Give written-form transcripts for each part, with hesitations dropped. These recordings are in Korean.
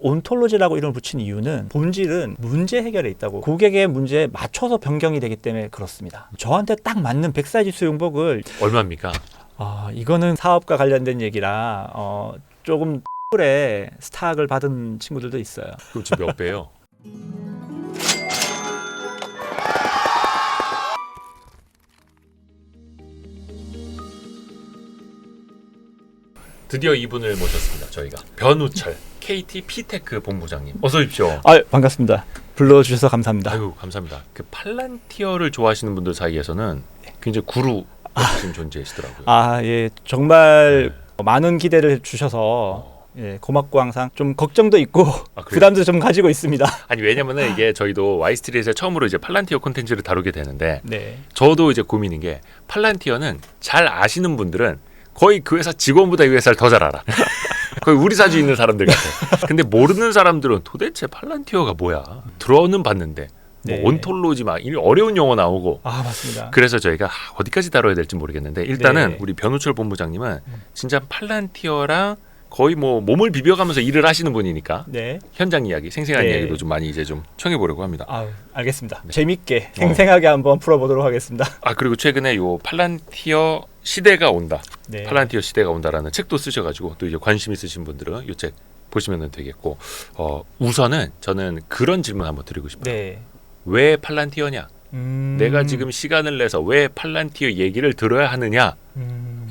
온톨로지라고 이름을 붙인 이유는 본질은 문제 해결에 있다고, 고객의 문제에 맞춰서 변경이 되기 때문에 그렇습니다. 저한테 딱 맞는 100사이즈 수영복을 얼마입니까? 이거는 사업과 관련된 얘기라 조금 에 스탁을 받은 친구들도 있어요. 그럼 지금 몇 배요? 드디어 이분을 모셨습니다. 저희가 변우철 KT 피테크 본부장님, 어서 오십시오. 반갑습니다. 불러주셔서 감사합니다. 아유, 감사합니다. 그 팔란티어를 좋아하시는 분들 사이에서는 굉장히 구루 같은 존재이시더라고요. 예, 정말 많은 기대를 주셔서 고맙고 항상 좀 걱정도 있고 부담도 좀 가지고 있습니다. 아니, 왜냐면은 이게 저희도 Y스트릿에서 처음으로 이제 팔란티어 콘텐츠를 다루게 되는데, 네. 저도 이제 고민인 게, 팔란티어는 잘 아시는 분들은 거의 그 회사 직원보다 이 회사를 더 잘 알아. 거의 우리 사주 있는 사람들 같아. 근데 모르는 사람들은 도대체 팔란티어가 뭐야? 들어는 봤는데 뭐 온톨로지 막 어려운 용어 나오고. 맞습니다. 그래서 저희가 어디까지 다뤄야 될지 모르겠는데, 일단은 네. 우리 변우철 본부장님은 진짜 팔란티어랑 거의 뭐 몸을 비벼가면서 일을 하시는 분이니까 현장 이야기, 생생한 이야기도 좀 많이 이제 좀 청해 보려고 합니다. 알겠습니다. 재밌게 생생하게 한번 풀어보도록 하겠습니다. 그리고 최근에 요 팔란티어 시대가 온다, 네. 팔란티어 시대가 온다라는 책도 쓰셔가지고 또 이제 관심 있으신 분들은 요 책 보시면 되겠고, 우선은 저는 그런 질문 한번 드리고 싶어요. 네. 왜 팔란티어냐? 내가 지금 시간을 내서 왜 팔란티어 얘기를 들어야 하느냐?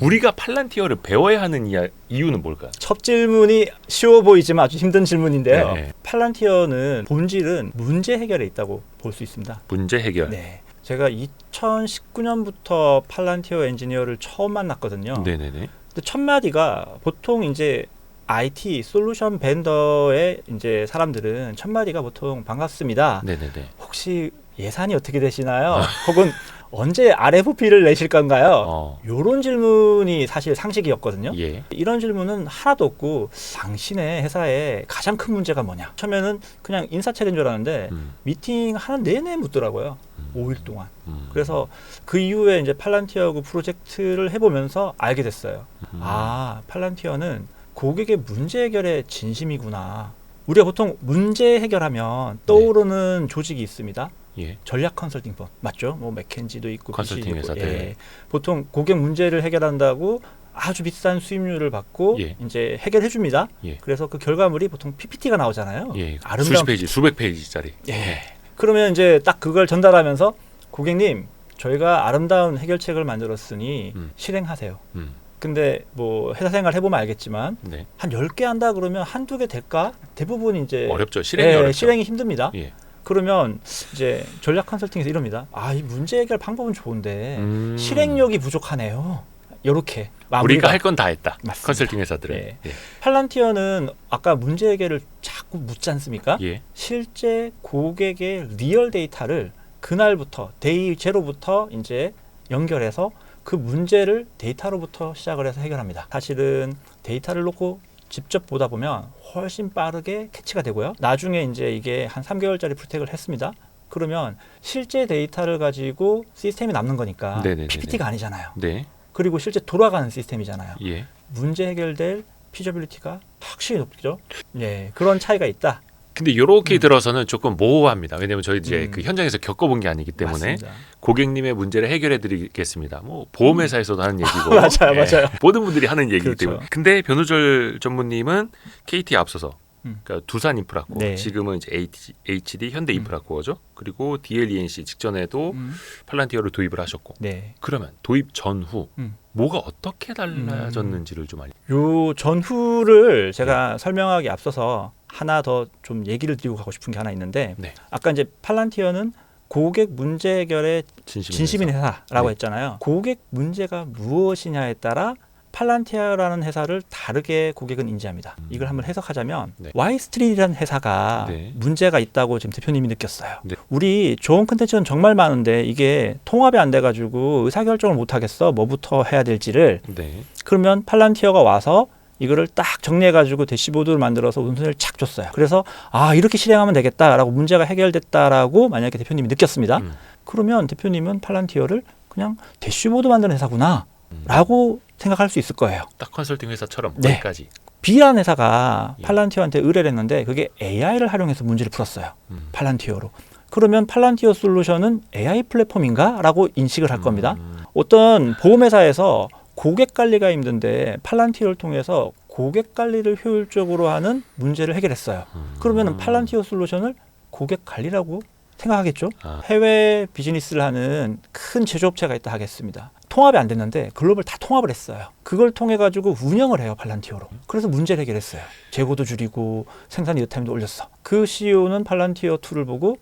우리가 팔란티어를 배워야 하는 이유는 뭘까요? 첫 질문이 쉬워 보이지만 아주 힘든 질문인데요. 네. 팔란티어는 본질은 문제 해결에 있다고 볼 수 있습니다. 문제 해결. 네. 제가 2019년부터 팔란티어 엔지니어를 처음 만났거든요. 네네네. 근데 첫 마디가, 보통 이제 IT 솔루션 벤더의 이제 사람들은 첫 마디가 보통 반갑습니다. 네네네. 혹시 예산이 어떻게 되시나요? 혹은 언제 RFP를 내실 건가요? 이런 질문이 사실 상식이었거든요. 예. 이런 질문은 하나도 없고, 당신의 회사의 가장 큰 문제가 뭐냐? 처음에는 그냥 인사체인 줄 알았는데 미팅 하는 내내 묻더라고요. 5일 동안. 그래서 그 이후에 이제 팔란티어하고 프로젝트를 해보면서 알게 됐어요. 팔란티어는 고객의 문제 해결의 진심이구나. 우리가 보통 문제 해결하면 떠오르는 조직이 있습니다. 전략 컨설팅 펌 맞죠? 뭐 맥켄지도 있고 컨설팅 회사들. 보통 고객 문제를 해결한다고 아주 비싼 수임료를 받고 이제 해결해 줍니다. 그래서 그 결과물이 보통 PPT가 나오잖아요. 아름다운 수십 페이지, 수백 페이지짜리. 그러면 이제 딱 그걸 전달하면서, 고객님, 저희가 아름다운 해결책을 만들었으니 실행하세요. 근데 뭐 회사 생활 해보면 알겠지만 한 10개 한다 그러면 한두 개 될까? 대부분 이제 어렵죠. 실행이 어렵죠. 실행이 힘듭니다. 그러면 이제 전략 컨설팅에서 이럽니다. 이 문제 해결 방법은 좋은데 실행력이 부족하네요. 이렇게 우리가 할 건 다 했다. 맞습니다. 컨설팅 회사들은. 팔란티어는 아까 문제 해결을 자꾸 묻지 않습니까? 실제 고객의 리얼 데이터를 그날부터 데이 제로부터 이제 연결해서 그 문제를 데이터로부터 시작을 해서 해결합니다. 사실은 데이터를 놓고 직접 보다 보면 훨씬 빠르게 캐치가 되고요. 나중에 이제 이게 한 3개월짜리 프로젝트를 했습니다. 그러면 실제 데이터를 가지고 시스템이 남는 거니까 PPT가 아니잖아요. 그리고 실제 돌아가는 시스템이잖아요. 문제 해결될 피저빌리티가 확실히 높죠. 그런 차이가 있다. 근데 이렇게 들어서는 조금 모호합니다. 왜냐하면 저희 이제 그 현장에서 겪어본 게 아니기 때문에. 맞습니다. 고객님의 문제를 해결해드리겠습니다. 뭐 보험회사에서도 하는 얘기고, 맞아요. 모든 분들이 하는 얘기이기 그렇죠. 때문에. 근데 변우철 전무님은 KT에 앞서서 그러니까 두산 인프라코, 지금은 이제 HD 현대 인프라코어죠. 그리고 DLENC 직전에도 팔란티어를 도입을 하셨고. 그러면 도입 전후 뭐가 어떻게 달라졌는지를 좀 요 전후를 제가 설명하기 앞서서 하나 더 좀 얘기를 드리고 가고 싶은 게 하나 있는데, 아까 이제 팔란티어는 고객 문제 해결의 진심인 회사라고 했잖아요. 고객 문제가 무엇이냐에 따라 팔란티어라는 회사를 다르게 고객은 인지합니다. 이걸 한번 해석하자면 Y스트릿이라는 회사가 문제가 있다고 지금 대표님이 느꼈어요. 우리 좋은 콘텐츠는 정말 많은데 이게 통합이 안 돼가지고 의사결정을 못 하겠어. 뭐부터 해야 될지를. 그러면 팔란티어가 와서 이거를 딱 정리해가지고 대시보드를 만들어서 우선순위를 착 줬어요. 그래서 이렇게 실행하면 되겠다라고, 문제가 해결됐다라고 만약에 대표님이 느꼈습니다. 그러면 대표님은 팔란티어를 그냥 대시보드 만드는 회사구나 라고 생각할 수 있을 거예요. 딱 컨설팅 회사처럼 거기까지. B라는 회사가 팔란티어한테 의뢰를 했는데 그게 AI를 활용해서 문제를 풀었어요. 팔란티어로. 그러면 팔란티어 솔루션은 AI 플랫폼인가? 라고 인식을 할 겁니다. 어떤 보험회사에서 고객 관리가 힘든데 팔란티어를 통해서 고객 관리를 효율적으로 하는 문제를 해결했어요. 그러면 팔란티어 솔루션을 고객 관리라고 생각하겠죠. 해외 비즈니스를 하는 큰 제조업체가 있다 하겠습니다. 통합이 안 됐는데 글로벌 다 통합을 했어요. 그걸 통해 가지고 운영을 해요, 팔란티어로. 그래서 문제를 해결했어요. 재고도 줄이고 생산 리드 타임도 올렸어. 그 CEO는 팔란티어 툴을 보고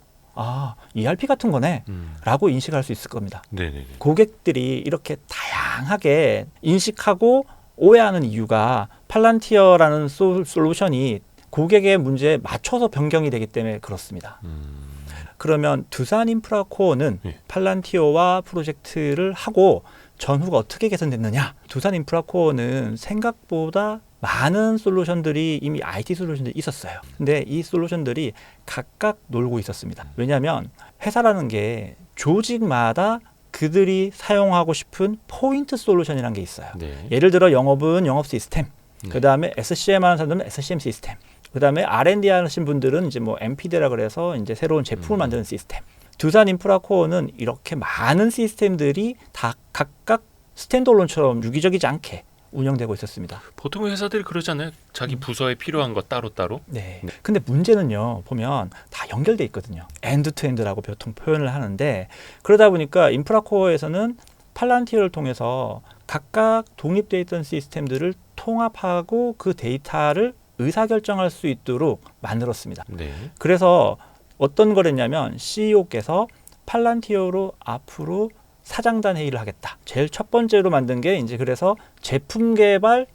ERP 같은 거네 라고 인식할 수 있을 겁니다. 네네네. 고객들이 이렇게 다양하게 인식하고 오해하는 이유가 팔란티어라는 솔루션이 고객의 문제에 맞춰서 변경이 되기 때문에 그렇습니다. 그러면 두산인프라코어는 팔란티어와 프로젝트를 하고 전후가 어떻게 개선됐느냐? 두산인프라코어는 생각보다 많은 솔루션들이 이미 IT 솔루션들이 있었어요. 근데 이 솔루션들이 각각 놀고 있었습니다. 왜냐하면 회사라는 게 조직마다 그들이 사용하고 싶은 포인트 솔루션이라는 게 있어요. 네. 예를 들어 영업은 영업 시스템, 그 다음에 SCM 하는 사람들은 SCM 시스템, 그 다음에 R&D 하신 분들은 이제 뭐 MPD라 그래서 이제 새로운 제품을 만드는 시스템. 두산인프라코어는 이렇게 많은 시스템들이 다 각각 스탠드얼론처럼 유기적이지 않게 운영되고 있었습니다. 보통 회사들이 그러잖아요. 자기 부서에 필요한 거 따로따로. 네. 근데 문제는요. 보면 다 연결돼 있거든요. 엔드투엔드라고 보통 표현을 하는데 그러다 보니까 인프라코어에서는 팔란티어를 통해서 각각 독립되어 있던 시스템들을 통합하고 그 데이터를 의사결정할 수 있도록 만들었습니다. 네. 그래서 어떤 거랬냐면 CEO께서 팔란티어로 앞으로 사장단 회의를 하겠다. 제일 첫 번째로 만든 게 이제 그래서 제품 개발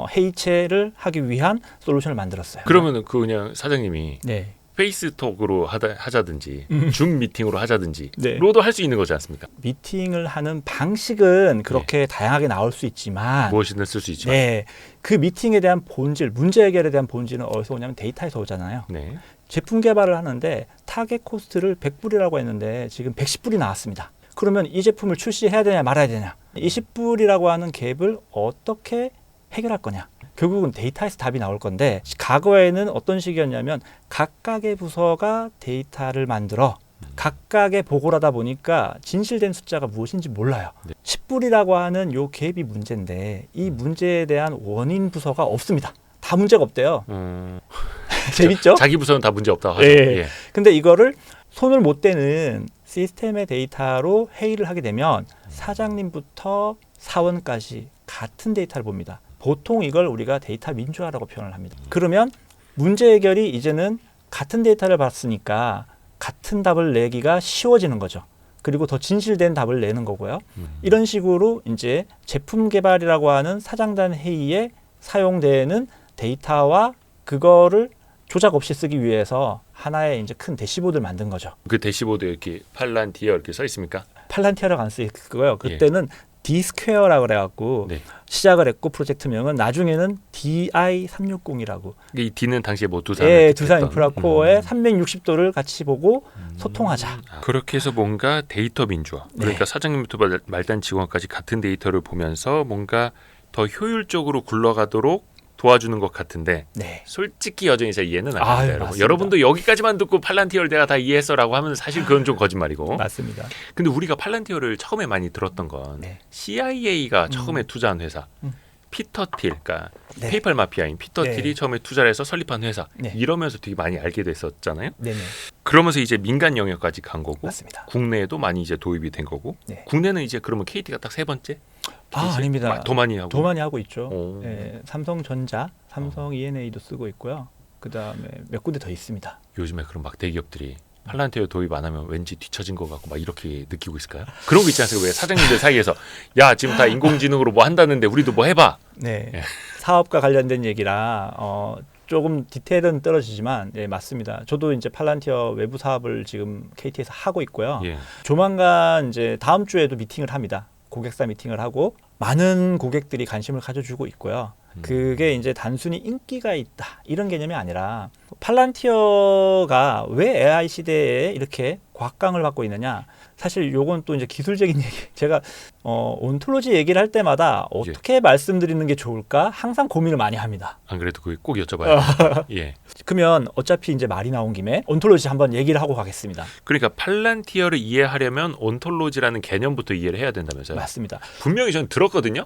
회의체를 하기 위한 솔루션을 만들었어요. 그러면은 그 그냥 사장님이 페이스톡으로 하자든지 줌 미팅으로 하자든지 로도 할 수 있는 거지 않습니까? 미팅을 하는 방식은 그렇게 다양하게 나올 수 있지만 무엇이든 쓸 수 있지만 그 미팅에 대한 본질, 문제 해결에 대한 본질은 어디서 오냐면 데이터에서 오잖아요. 제품 개발을 하는데 타겟 코스트를 100불이라고 했는데 지금 110불이 나왔습니다. 그러면 이 제품을 출시해야 되냐 말아야 되냐. 20불이라고 하는 갭을 어떻게 해결할 거냐. 결국은 데이터에서 답이 나올 건데 과거에는 어떤 식이었냐면 각각의 부서가 데이터를 만들어 각각의 보고를 하다 보니까 진실된 숫자가 무엇인지 몰라요. 10불이라고 하는 요 갭이 문제인데 이 문제에 대한 원인 부서가 없습니다. 다 문제가 없대요. 재밌죠? 자기 부서는 다 문제 없다고 하죠. 근데 이거를 손을 못 대는 시스템의 데이터로 회의를 하게 되면 사장님부터 사원까지 같은 데이터를 봅니다. 보통 이걸 우리가 데이터 민주화라고 표현을 합니다. 그러면 문제 해결이 이제는 같은 데이터를 봤으니까 같은 답을 내기가 쉬워지는 거죠. 그리고 더 진실된 답을 내는 거고요. 이런 식으로 이제 제품 개발이라고 하는 사장단 회의에 사용되는 데이터와 그거를 조작 없이 쓰기 위해서 하나의 이제 큰 대시보드를 만든 거죠. 그 대시보드에 이렇게 팔란티어 이렇게 써 있습니까? 팔란티어라고 안 쓰고요. 그때는 D-스퀘어라고 그래갖고 시작을 했고 프로젝트명은 나중에는 DI360이라고. 이 D는 당시에 뭐 두산인프라코어의 360도를 같이 보고 소통하자. 그렇게 해서 뭔가 데이터 민주화. 그러니까 사장님부터 말단 직원까지 같은 데이터를 보면서 뭔가 더 효율적으로 굴러가도록 도와주는 것 같은데 솔직히 여전히 제가 이해는 안 됩니다. 여러분도 여기까지만 듣고 팔란티어를 내가 다 이해했어라고 하면 사실 그건 좀 거짓말이고. 맞습니다. 근데 우리가 팔란티어를 처음에 많이 들었던 건 CIA가 처음에 투자한 회사 피터 틸, 그러니까 페이팔 마피아인 피터 틸이 처음에 투자를 해서 설립한 회사 이러면서 되게 많이 알게 됐었잖아요. 그러면서 이제 민간 영역까지 간 거고 국내에도 많이 이제 도입이 된 거고 국내는 이제 그러면 KT가 딱 세 번째? 아닙니다. 더 많이 하고 있죠. 삼성전자, 삼성 E&A도 쓰고 있고요. 그 다음에 몇 군데 더 있습니다. 요즘에 그럼 막 대기업들이 팔란티어 도입 안 하면 왠지 뒤처진 것 같고 막 이렇게 느끼고 있을까요? 그런 거 있지 않습니까? 왜 사장님들 사이에서 야 지금 다 인공지능으로 뭐 한다는데 우리도 뭐 해봐. 사업과 관련된 얘기라 조금 디테일은 떨어지지만 맞습니다. 저도 이제 팔란티어 외부 사업을 지금 KT에서 하고 있고요. 조만간 이제 다음 주에도 미팅을 합니다. 고객사 미팅을 하고 많은 고객들이 관심을 가져주고 있고요. 그게 이제 단순히 인기가 있다 이런 개념이 아니라 팔란티어가 왜 AI 시대에 이렇게 곽강을 받고 있느냐. 사실 요건 또 이제 기술적인 얘기. 제가 온톨로지 얘기를 할 때마다 어떻게 말씀드리는 게 좋을까 항상 고민을 많이 합니다. 안 그래도 그거 꼭 여쭤봐요. 예. 그러면 어차피 이제 말이 나온 김에 온톨로지 한번 얘기를 하고 가겠습니다. 그러니까 팔란티어를 이해하려면 온톨로지라는 개념부터 이해를 해야 된다면서요? 맞습니다. 분명히 저는 들었거든요.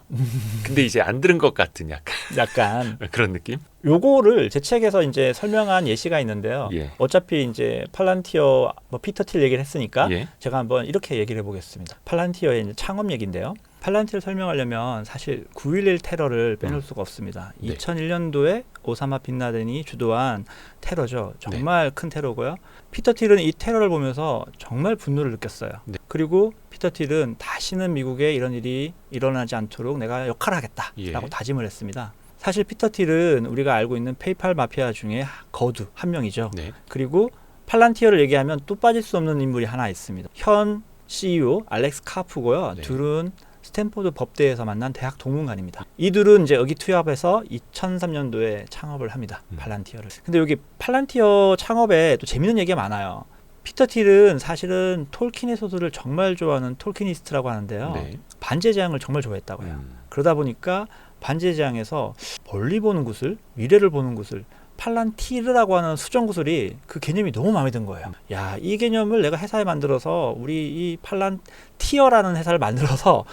근데 이제 안 들은 것 같은 약간 그런 느낌? 요거를 제 책에서 이제 설명한 예시가 있는데요. 예. 어차피 이제 팔란티어 피터 틸 얘기를 했으니까 예. 제가 한번 이렇게 얘기를 해보겠습니다. 팔란티어의 이제 창업 얘기인데요. 팔란티어를 설명하려면 사실 9.11 테러를 빼놓을 수가 없습니다. 네. 2001년도에 오사마 빈라덴이 주도한 테러죠. 정말 큰 테러고요. 피터 틸은 이 테러를 보면서 정말 분노를 느꼈어요. 네. 그리고 피터 틸은 다시는 미국에 이런 일이 일어나지 않도록 내가 역할을 하겠다라고 다짐을 했습니다. 사실 피터 틸은 우리가 알고 있는 페이팔 마피아 중에 거두 한 명이죠. 네. 그리고 팔란티어를 얘기하면 또 빠질 수 없는 인물이 하나 있습니다. 현 CEO 알렉스 카프고요. 네. 둘은 스탠포드 법대에서 만난 대학 동문관입니다. 이둘은 이제 의기투합해서 2003년도에 창업을 합니다. 팔란티어를. 근데 여기 팔란티어 창업에 또 재밌는 얘기가 많아요. 피터 틸은 사실은 톨킨의 소설을 정말 좋아하는 톨키니스트라고 하는데요. 네. 반지의 제왕을 정말 좋아했다고요. 그러다 보니까 반지의 제왕에서 멀리 보는 구슬, 미래를 보는 구슬, 팔란티르라고 하는 수정 구슬이 그 개념이 너무 마음에 든 거예요. 야, 이 개념을 내가 회사에 만들어서 우리 이 팔란티어라는 회사를 만들어서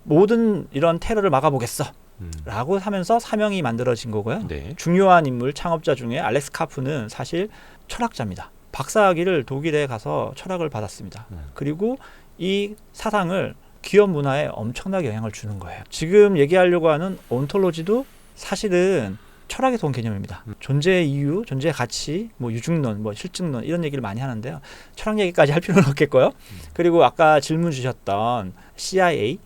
모든 이런 테러를 막아보겠어. 라고 하면서 사명이 만들어진 거고요. 네. 중요한 인물 창업자 중에 알렉스 카프는 사실 철학자입니다. 박사학위를 독일에 가서 철학을 받았습니다. 그리고 이 사상을 기업 문화에 엄청나게 영향을 주는 거예요. 지금 얘기하려고 하는 온톨로지도 사실은 철학에서 온 개념입니다. 존재의 이유, 존재의 가치, 유중론, 실증론 이런 얘기를 많이 하는데요. 철학 얘기까지 할 필요는 없겠고요. 그리고 아까 질문 주셨던 CIA,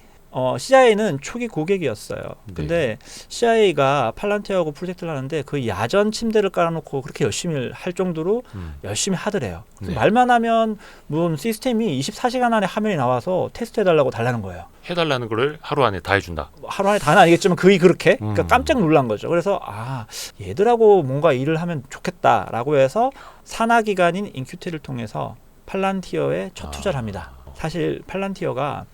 CIA는 초기 고객이었어요. 근데 CIA가 팔란티어하고 프로젝트를 하는데 그 야전 침대를 깔아놓고 그렇게 열심히 할 정도로 열심히 하더래요. 네. 말만 하면 무슨 시스템이 24시간 안에 화면이 나와서 테스트해달라고 달라는 거예요. 해달라는 거를 하루 안에 다 해준다. 하루 안에 다는 아니겠지만 거의 그렇게. 그러니까 깜짝 놀란 거죠. 그래서 얘들하고 뭔가 일을 하면 좋겠다라고 해서 산하기관인 인큐테를 통해서 팔란티어에 첫 투자를 합니다. 사실 팔란티어가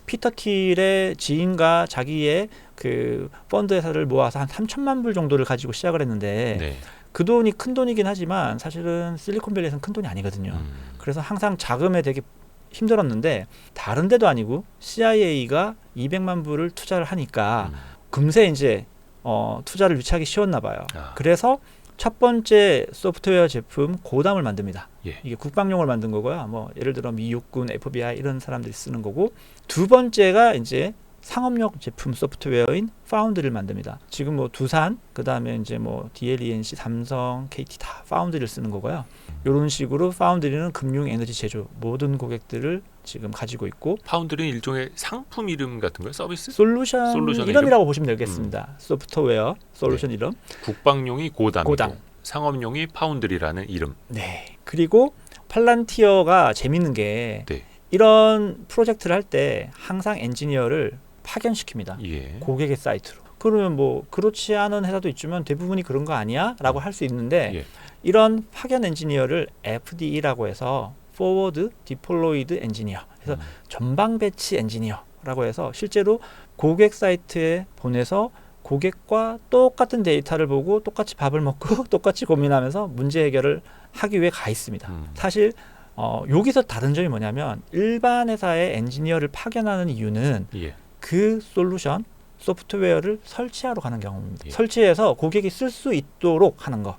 피터 틸의 지인과 자기의 그 펀드 회사를 모아서 한 3천만 불 정도를 가지고 시작을 했는데 네. 그 돈이 큰 돈이긴 하지만 사실은 실리콘밸리에서는 큰 돈이 아니거든요. 그래서 항상 자금에 되게 힘들었는데 다른 데도 아니고 CIA가 200만 불을 투자를 하니까 금세 이제 투자를 유치하기 쉬웠나 봐요. 그래서 첫 번째 소프트웨어 제품 고담을 만듭니다. 예. 이게 국방용을 만든 거고요. 예를 들어 미 육군, FBI 이런 사람들이 쓰는 거고, 두 번째가 이제 상업용 제품 소프트웨어인 파운드리를 만듭니다. 지금 두산, 그다음에 이제 DLENC, 삼성, KT 다 파운드리를 쓰는 거고요. 이런 식으로 파운드리는 금융, 에너지, 제조 모든 고객들을 지금 가지고 있고, 파운드리는 일종의 상품 이름 같은 거예요? 서비스? 솔루션 이름이라고 보시면 되겠습니다. 소프트웨어 솔루션 네. 이름. 국방용이 고담이고 고담. 상업용이 파운드리라는 이름. 네. 그리고 팔란티어가 재밌는 게 네. 이런 프로젝트를 할 때 항상 엔지니어를 파견시킵니다. 예. 고객의 사이트로. 그러면 그렇지 않은 회사도 있지만 대부분이 그런 거 아니야? 라고 할 수 있는데 예. 이런 파견 엔지니어를 FDE라고 해서 Forward Deployed Engineer, 그래서 전방 배치 엔지니어라고 해서 실제로 고객 사이트에 보내서 고객과 똑같은 데이터를 보고 똑같이 밥을 먹고 똑같이 고민하면서 문제 해결을 하기 위해 가 있습니다. 사실 여기서 다른 점이 뭐냐면 일반 회사의 엔지니어를 파견하는 이유는 예. 그 솔루션 소프트웨어를 설치하러 가는 경우입니다. 예. 설치해서 고객이 쓸 수 있도록 하는 거.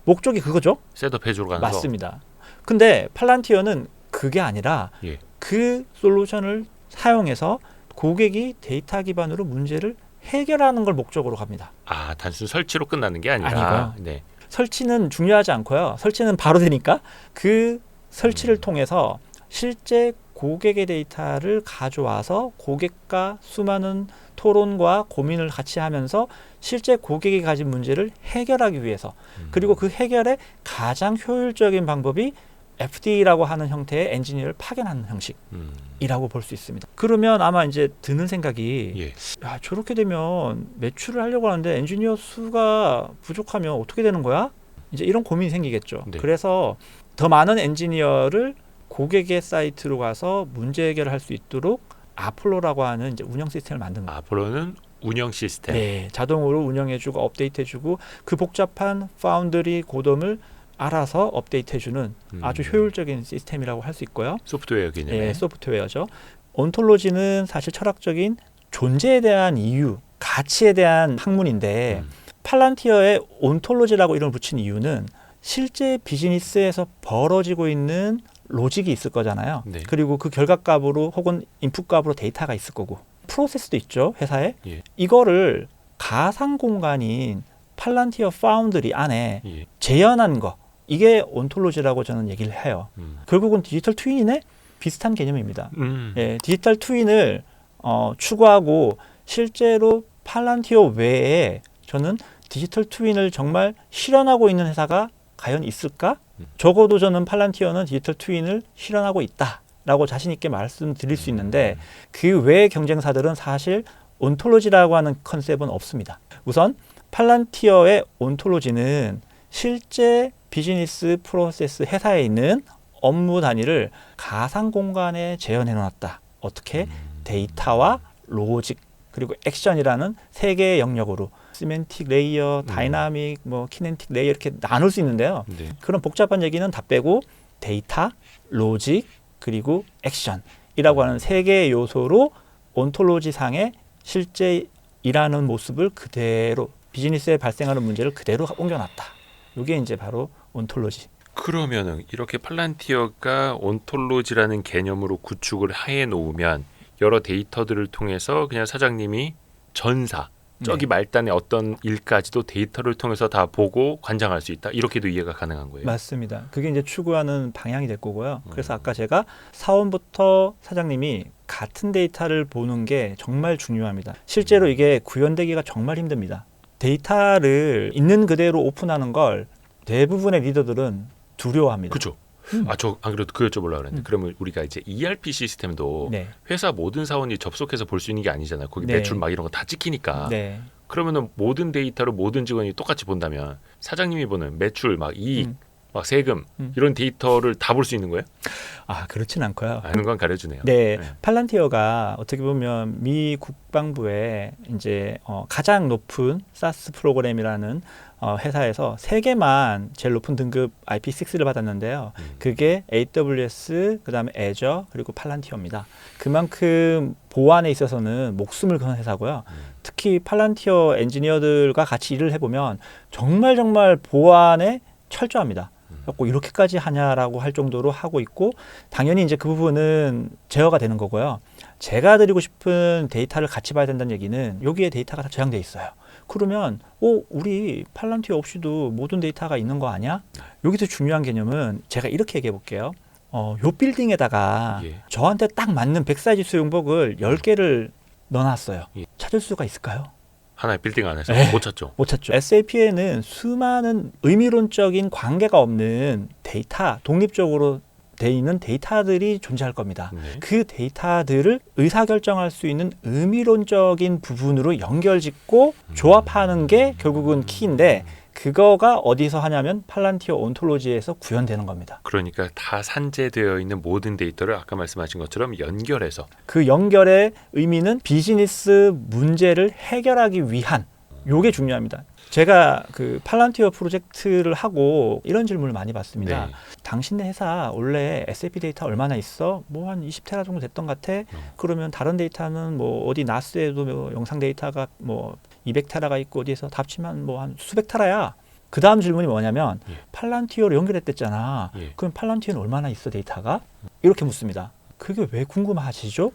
목적이 그거죠? 셋업해주러 가는 맞습니다. 근데 팔란티어는 그게 아니라 예. 그 솔루션을 사용해서 고객이 데이터 기반으로 문제를 해결하는 걸 목적으로 갑니다. 단순 설치로 끝나는 게 아니라. 아니고요. 네. 설치는 중요하지 않고요. 설치는 바로 되니까 그 설치를 통해서 실제 고객의 데이터를 가져와서 고객과 수많은 토론과 고민을 같이 하면서 실제 고객이 가진 문제를 해결하기 위해서, 그리고 그 해결의 가장 효율적인 방법이 FD라고 하는 형태의 엔지니어를 파견하는 형식이라고 볼 수 있습니다. 그러면 아마 이제 드는 생각이 예. 야, 저렇게 되면 매출을 하려고 하는데 엔지니어 수가 부족하면 어떻게 되는 거야? 이제 이런 고민이 생기겠죠. 네. 그래서 더 많은 엔지니어를 고객의 사이트로 가서 문제 해결을 할 수 있도록 아폴로라고 하는 이제 운영 시스템을 만든 거예요. 아폴로는 운영 시스템. 네, 자동으로 운영해주고 업데이트해주고 그 복잡한 파운드리 코드를 알아서 업데이트해주는 아주 효율적인 시스템이라고 할 수 있고요. 소프트웨어 개념. 네, 소프트웨어죠. 온톨로지는 사실 철학적인 존재에 대한 이유, 가치에 대한 학문인데 팔란티어에 온톨로지라고 이름을 붙인 이유는 실제 비즈니스에서 벌어지고 있는 로직이 있을 거잖아요. 네. 그리고 그 결과값으로 혹은 인풋값으로 데이터가 있을 거고 프로세스도 있죠. 회사에. 예. 이거를 가상 공간인 팔란티어 파운드리 안에 예. 재현한 거. 이게 온톨로지라고 저는 얘기를 해요. 결국은 디지털 트윈의 비슷한 개념입니다. 예, 디지털 트윈을 추구하고 실제로 팔란티어 외에 저는 디지털 트윈을 정말 실현하고 있는 회사가 과연 있을까? 적어도 저는 팔란티어는 디지털 트윈을 실현하고 있다라고 자신 있게 말씀드릴 수 있는데 그 외의 경쟁사들은 사실 온톨로지라고 하는 컨셉은 없습니다. 우선 팔란티어의 온톨로지는 실제 비즈니스 프로세스 회사에 있는 업무 단위를 가상 공간에 재현해 놓았다. 어떻게? 데이터와 로직 그리고 액션이라는 세 개의 영역으로 시멘틱 레이어, 다이나믹, 키네틱 레이어 이렇게 나눌 수 있는데요. 네. 그런 복잡한 얘기는 다 빼고 데이터, 로직 그리고 액션이라고 하는 세 개의 요소로 온톨로지 상의 실제 일하는 모습을 그대로 비즈니스에 발생하는 문제를 그대로 옮겨놨다. 이게 이제 바로 온톨로지. 그러면은 이렇게 팔란티어가 온톨로지라는 개념으로 구축을 해 놓으면 여러 데이터들을 통해서 그냥 사장님이 전사 저기 말단의 어떤 일까지도 데이터를 통해서 다 보고 관장할 수 있다. 이렇게도 이해가 가능한 거예요. 맞습니다. 그게 이제 추구하는 방향이 될 거고요. 그래서 아까 제가 사원부터 사장님이 같은 데이터를 보는 게 정말 중요합니다. 실제로 이게 구현되기가 정말 힘듭니다. 데이터를 있는 그대로 오픈하는 걸 대부분의 리더들은 두려워합니다. 그렇죠. 저 안 그래도 그 여쭤보려고 그랬는데 그러면 우리가 이제 ERP 시스템도 네. 회사 모든 사원이 접속해서 볼 수 있는 게 아니잖아요. 거기 네. 매출 막 이런 거 다 찍히니까. 네. 그러면은 모든 데이터를 모든 직원이 똑같이 본다면 사장님이 보는 매출, 막 이익, 막 세금 이런 데이터를 다 볼 수 있는 거예요? 그렇진 않고요. 아는 건 가려주네요. 네, 팔란티어가 어떻게 보면 미 국방부의 이제 가장 높은 사스 프로그램이라는 회사에서 3개만 제일 높은 등급 IP6를 받았는데요. 그게 AWS, 그다음에 Azure, 그리고 팔란티어입니다. 그만큼 보안에 있어서는 목숨을 거는 회사고요. 특히 팔란티어 엔지니어들과 같이 일을 해보면 정말 보안에 철저합니다. 꼭 이렇게까지 하냐라고 할 정도로 하고 있고 당연히 이제 그 부분은 제어가 되는 거고요. 제가 드리고 싶은 데이터를 같이 봐야 된다는 얘기는 여기에 데이터가 다 저장돼 있어요. 그러면 우리 팔란티어 없이도 모든 데이터가 있는 거 아니야? 여기서 중요한 개념은 제가 이렇게 얘기해 볼게요. 요 빌딩에다가 저한테 딱 맞는 100사이즈 수영복을 10개를 넣어놨어요. 찾을 수가 있을까요? 하나의 빌딩 안에서 못 찾죠. 못 찾죠. SAP에는 수많은 의미론적인 관계가 없는 데이터, 독립적으로 돼 있는 데이터들이 존재할 겁니다. 네. 그 데이터들을 의사결정할 수 있는 의미론적인 부분으로 연결짓고 조합하는 게 결국은 키인데 그거가 어디서 하냐면 팔란티어 온톨로지에서 구현되는 겁니다. 그러니까 다 산재되어 있는 모든 데이터를 아까 말씀하신 것처럼 연결해서 그 연결의 의미는 비즈니스 문제를 해결하기 위한 요게 중요합니다. 제가 그 팔란티어 프로젝트를 하고 이런 질문을 많이 받습니다. 네. 당신네 회사 원래 SAP 데이터 얼마나 있어? 한 20테라 정도 됐던 것 같아. 그러면 다른 데이터는 어디 나스에도 영상 데이터가 200테라가 있고 어디에서 다 합치면 한 수백 테라야. 그 다음 질문이 뭐냐면 팔란티어로 연결했댔잖아. 그럼 팔란티어는 얼마나 있어 데이터가? 이렇게 묻습니다. 그게 왜 궁금하시죠?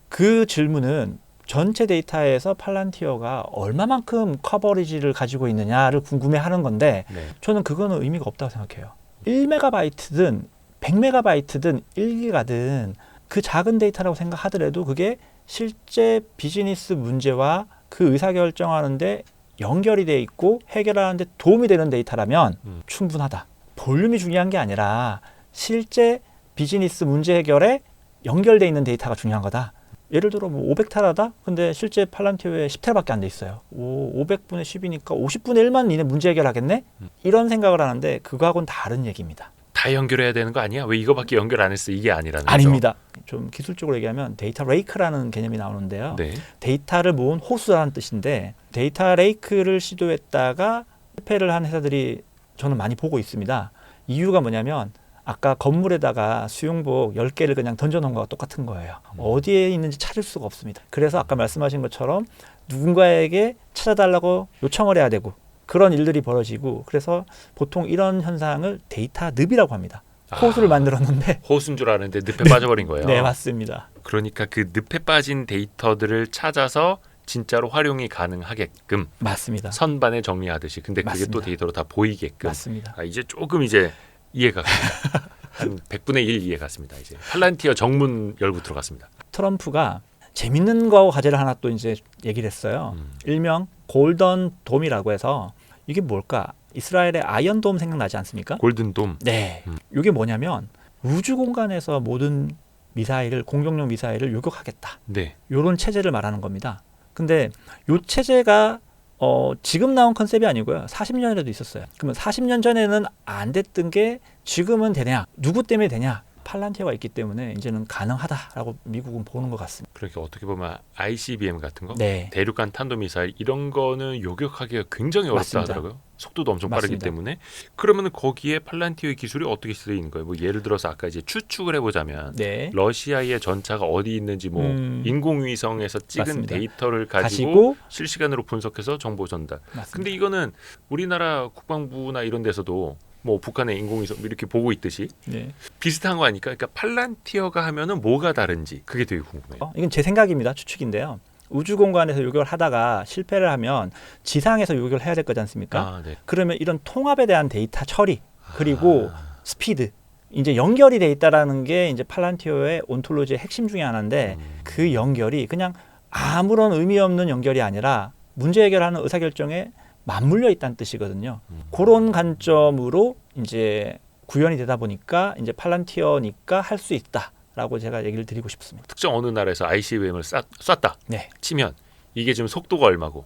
그 질문은 전체 데이터에서 팔란티어가 얼마만큼 커버리지를 가지고 있느냐를 궁금해하는 건데 저는 그거는 의미가 없다고 생각해요. 1메가바이트든 100메가바이트든 1기가든 그 작은 데이터라고 생각하더라도 그게 실제 비즈니스 문제와 그 의사결정하는데 연결이 돼 있고 해결하는데 도움이 되는 데이터라면 충분하다. 볼륨이 중요한 게 아니라 실제 비즈니스 문제 해결에 연결돼 있는 데이터가 중요한 거다. 예를 들어 500테라다? 근데 실제 팔란티어에 10테라밖에 안 돼 있어요. 500분의 10이니까 50분의 1만 이내 문제 해결하겠네? 이런 생각을 하는데 그거하고는 다른 얘기입니다. 다 연결해야 되는 거 아니야? 왜 이거밖에 연결 안 했어? 이게 아니라는 거죠? 아닙니다. 좀 기술적으로 얘기하면 데이터 레이크라는 개념이 나오는데요. 네. 데이터를 모은 호수라는 뜻인데 데이터 레이크를 시도했다가 실패를 한 회사들이 저는 많이 보고 있습니다. 이유가 뭐냐면 아까 건물에다가 수용복 10개를 그냥 던져놓은 거와 똑같은 거예요. 어디에 있는지 찾을 수가 없습니다. 그래서 아까 말씀하신 것처럼 누군가에게 찾아달라고 요청을 해야 되고 그런 일들이 벌어지고 그래서 보통 이런 현상을 데이터 늪이라고 합니다. 호수를 만들었는데 호수인 줄 아는데 늪에 빠져버린 거예요. 네, 맞습니다. 그러니까 그 늪에 빠진 데이터들을 찾아서 진짜로 활용이 가능하게끔 맞습니다. 선반에 정리하듯이 근데 그게 맞습니다. 또 데이터로 다 보이게끔 맞습니다. 이제 조금 이제 이해가 갑니다. 한 100분의 1 이해 갔습니다. 이제 팔란티어 정문 열고 들어갔습니다. 트럼프가 재밌는 거 과제를 하나 또 이제 얘기를 했어요. 일명 골든 돔이라고 해서 이게 뭘까? 이스라엘의 아이언돔 생각나지 않습니까? 골든돔. 네. 이게 뭐냐면 우주 공간에서 모든 미사일을 공격용 미사일을 요격하겠다. 네. 이런 체제를 말하는 겁니다. 근데 이 체제가 지금 나온 컨셉이 아니고요. 40년에도 있었어요. 그러면 40년 전에는 안 됐던 게 지금은 되냐? 누구 때문에 되냐? 팔란티어가 있기 때문에 이제는 가능하다라고 미국은 보는 것 같습니다. 그렇게 어떻게 보면 ICBM 같은 거, 네. 대륙간 탄도미사일 이런 거는 요격하기가 굉장히 어렵다 맞습니다. 하더라고요. 속도도 엄청 맞습니다. 빠르기 때문에. 그러면은 거기에 팔란티어의 기술이 어떻게 쓰이는 거예요? 뭐 예를 들어서 아까 이제 추측을 해보자면 네. 러시아의 전차가 어디 있는지 뭐 인공위성에서 찍은 맞습니다. 데이터를 가지고 실시간으로 분석해서 정보 전달. 맞습니다. 근데 이거는 우리나라 국방부나 이런 데서도 뭐 북한의 인공위성 이렇게 보고 있듯이 네. 비슷한 거 아닐까? 그러니까 팔란티어가 하면은 뭐가 다른지 그게 되게 궁금해요. 이건 제 생각입니다. 추측인데요. 우주 공간에서 요격을 하다가 실패를 하면 지상에서 요격을 해야 될 거지 않습니까? 네. 그러면 이런 통합에 대한 데이터 처리 그리고 스피드 이제 연결이 돼 있다라는 게 이제 팔란티어의 온톨로지의 핵심 중에 하나인데 그 연결이 그냥 아무런 의미 없는 연결이 아니라 문제 해결하는 의사결정에 맞물려 있다는 뜻이거든요. 그런 관점으로 이제 구현이 되다 보니까 이제 팔란티어니까 할 수 있다라고 제가 얘기를 드리고 싶습니다. 특정 어느 나라에서 ICBM을 쐈다 네. 치면 이게 지금 속도가 얼마고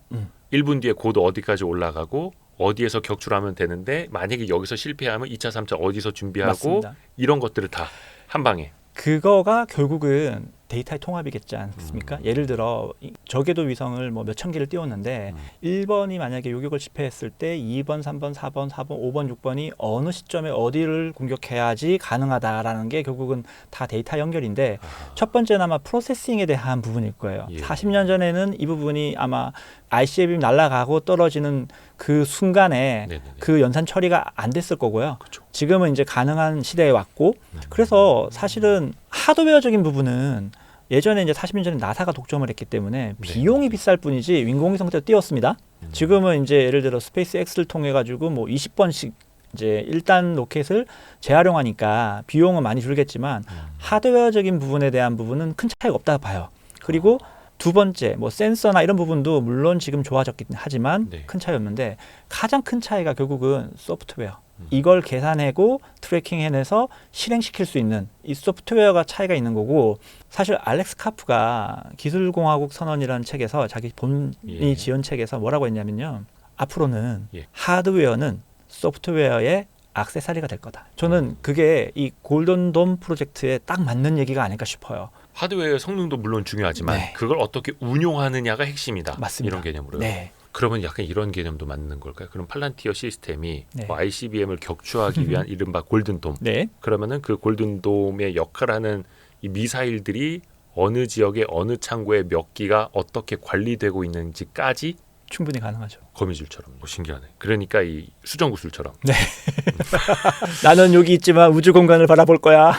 1분 뒤에 고도 어디까지 올라가고 어디에서 격추하면 되는데 만약에 여기서 실패하면 2차 3차 어디서 준비하고 맞습니다. 이런 것들을 다 한 방에 그거가 결국은 데이터의 통합이겠지 않습니까? 예를 들어 저궤도 위성을 뭐 몇천 개를 띄웠는데 1번이 만약에 요격을 실패했을 때 2번, 3번, 4번, 5번, 6번이 어느 시점에 어디를 공격해야지 가능하다라는 게 결국은 다 데이터 연결인데 첫 번째는 아마 프로세싱에 대한 부분일 거예요. 40년 전에는 이 부분이 아마 ICBM 날아가고 떨어지는 그 순간에 그 연산 처리가 안 됐을 거고요. 그쵸. 지금은 이제 가능한 시대에 왔고 그래서 사실은 하드웨어적인 부분은 예전에 이제 40년 전에 나사가 독점을 했기 때문에 비용이 비쌀 뿐이지 인공위성 때도 띄웠습니다. 지금은 이제 예를 들어 스페이스 X를 통해 가지고 뭐 20번씩 이제 1단 로켓을 재활용하니까 비용은 많이 줄겠지만 하드웨어적인 부분에 대한 부분은 큰 차이가 없다 봐요. 그리고 두 번째 뭐 센서나 이런 부분도 물론 지금 좋아졌긴 하지만 큰 차이 없는데 가장 큰 차이가 결국은 소프트웨어. 이걸 계산하고 트래킹해내서 실행시킬 수 있는 이 소프트웨어가 차이가 있는 거고 사실 알렉스 카프가 기술공화국 선언이라는 책에서 자기 본인이 지은 책에서 뭐라고 했냐면요. 앞으로는 하드웨어는 소프트웨어의 액세서리가 될 거다. 저는 그게 이 골든돔 프로젝트에 딱 맞는 얘기가 아닐까 싶어요. 하드웨어 성능도 물론 중요하지만 그걸 어떻게 운용하느냐가 핵심이다. 맞습니다. 이런 개념으로요. 네. 그러면 약간 이런 개념도 맞는 걸까요? 그럼 팔란티어 시스템이 뭐 ICBM을 격추하기 위한 이른바 골든돔. 그러면은 그 골든돔의 역할하는 이 미사일들이 어느 지역의 어느 창고에 몇 기가 어떻게 관리되고 있는지까지 충분히 가능하죠. 거미줄처럼. 신기하네. 그러니까 이 수정구슬처럼. 네. 나는 여기 있지만 우주 공간을 바라볼 거야.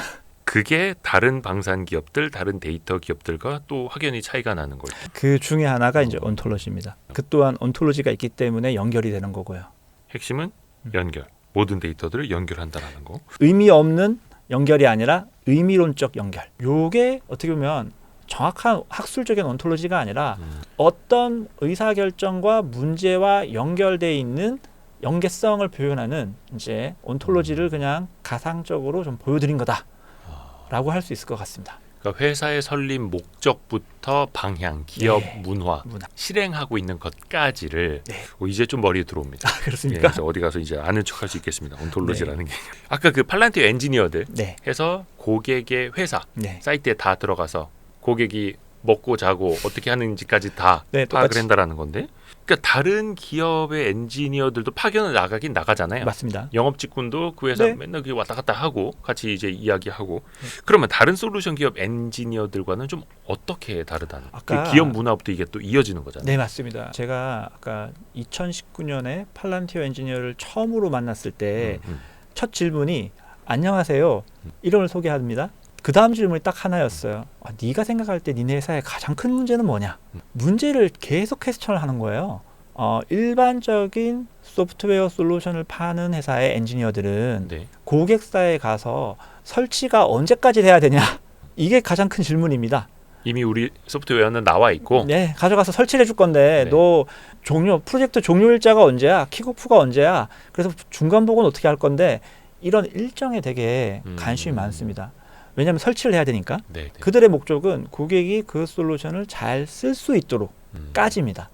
그게 다른 방산 기업들, 다른 데이터 기업들과 또 확연히 차이가 나는 거죠. 그 중에 하나가 이제 온톨로지입니다. 그 또한 온톨로지가 있기 때문에 연결이 되는 거고요. 핵심은 연결. 모든 데이터들을 연결한다라는 거. 의미 없는 연결이 아니라 의미론적 연결. 요게 어떻게 보면 정확한 학술적인 온톨로지가 아니라 어떤 의사결정과 문제와 연결돼 있는 연계성을 표현하는 이제 온톨로지를 그냥 가상적으로 좀 보여드린 거다라고 할 수 있을 것 같습니다. 그러니까 회사의 설립 목적부터 방향, 기업 문화, 실행하고 있는 것까지를 이제 좀 머리에 들어옵니다. 그렇습니까? 그래서 어디 가서 이제 아는 척할 수 있겠습니다. 온톨로지라는 게. 아까 그 팔란티어 엔지니어들 해서 고객의 회사 사이트에 다 들어가서 고객이 먹고 자고 어떻게 하는지까지 다 파악을 한다라는 건데, 그러니까 다른 기업의 엔지니어들도 파견을 나가긴 나가잖아요. 맞습니다. 영업 직군도 그 회사 맨날 왔다 갔다 하고 같이 이제 이야기하고. 그러면 다른 솔루션 기업 엔지니어들과는 좀 어떻게 다르다는? 그 기업 문화부터 이게 또 이어지는 거잖아요. 네, 맞습니다. 제가 아까 2019년에 팔란티어 엔지니어를 처음으로 만났을 때 첫 질문이 안녕하세요. 이름을 소개합니다. 그 다음 질문이 딱 하나였어요. 네가 생각할 때 니네 회사의 가장 큰 문제는 뭐냐? 문제를 계속 퀘스천을 하는 거예요. 일반적인 소프트웨어 솔루션을 파는 회사의 엔지니어들은 고객사에 가서 설치가 언제까지 돼야 되냐? 이게 가장 큰 질문입니다. 이미 우리 소프트웨어는 나와 있고 가져가서 설치를 해줄 건데 너 프로젝트 종료 일자가 언제야? 킥오프가 언제야? 그래서 중간 보고는 어떻게 할 건데, 이런 일정에 되게 관심이 많습니다. 왜냐하면 설치를 해야 되니까. 그들의 목적은 고객이 그 솔루션을 잘 쓸 수 있도록 까집니다.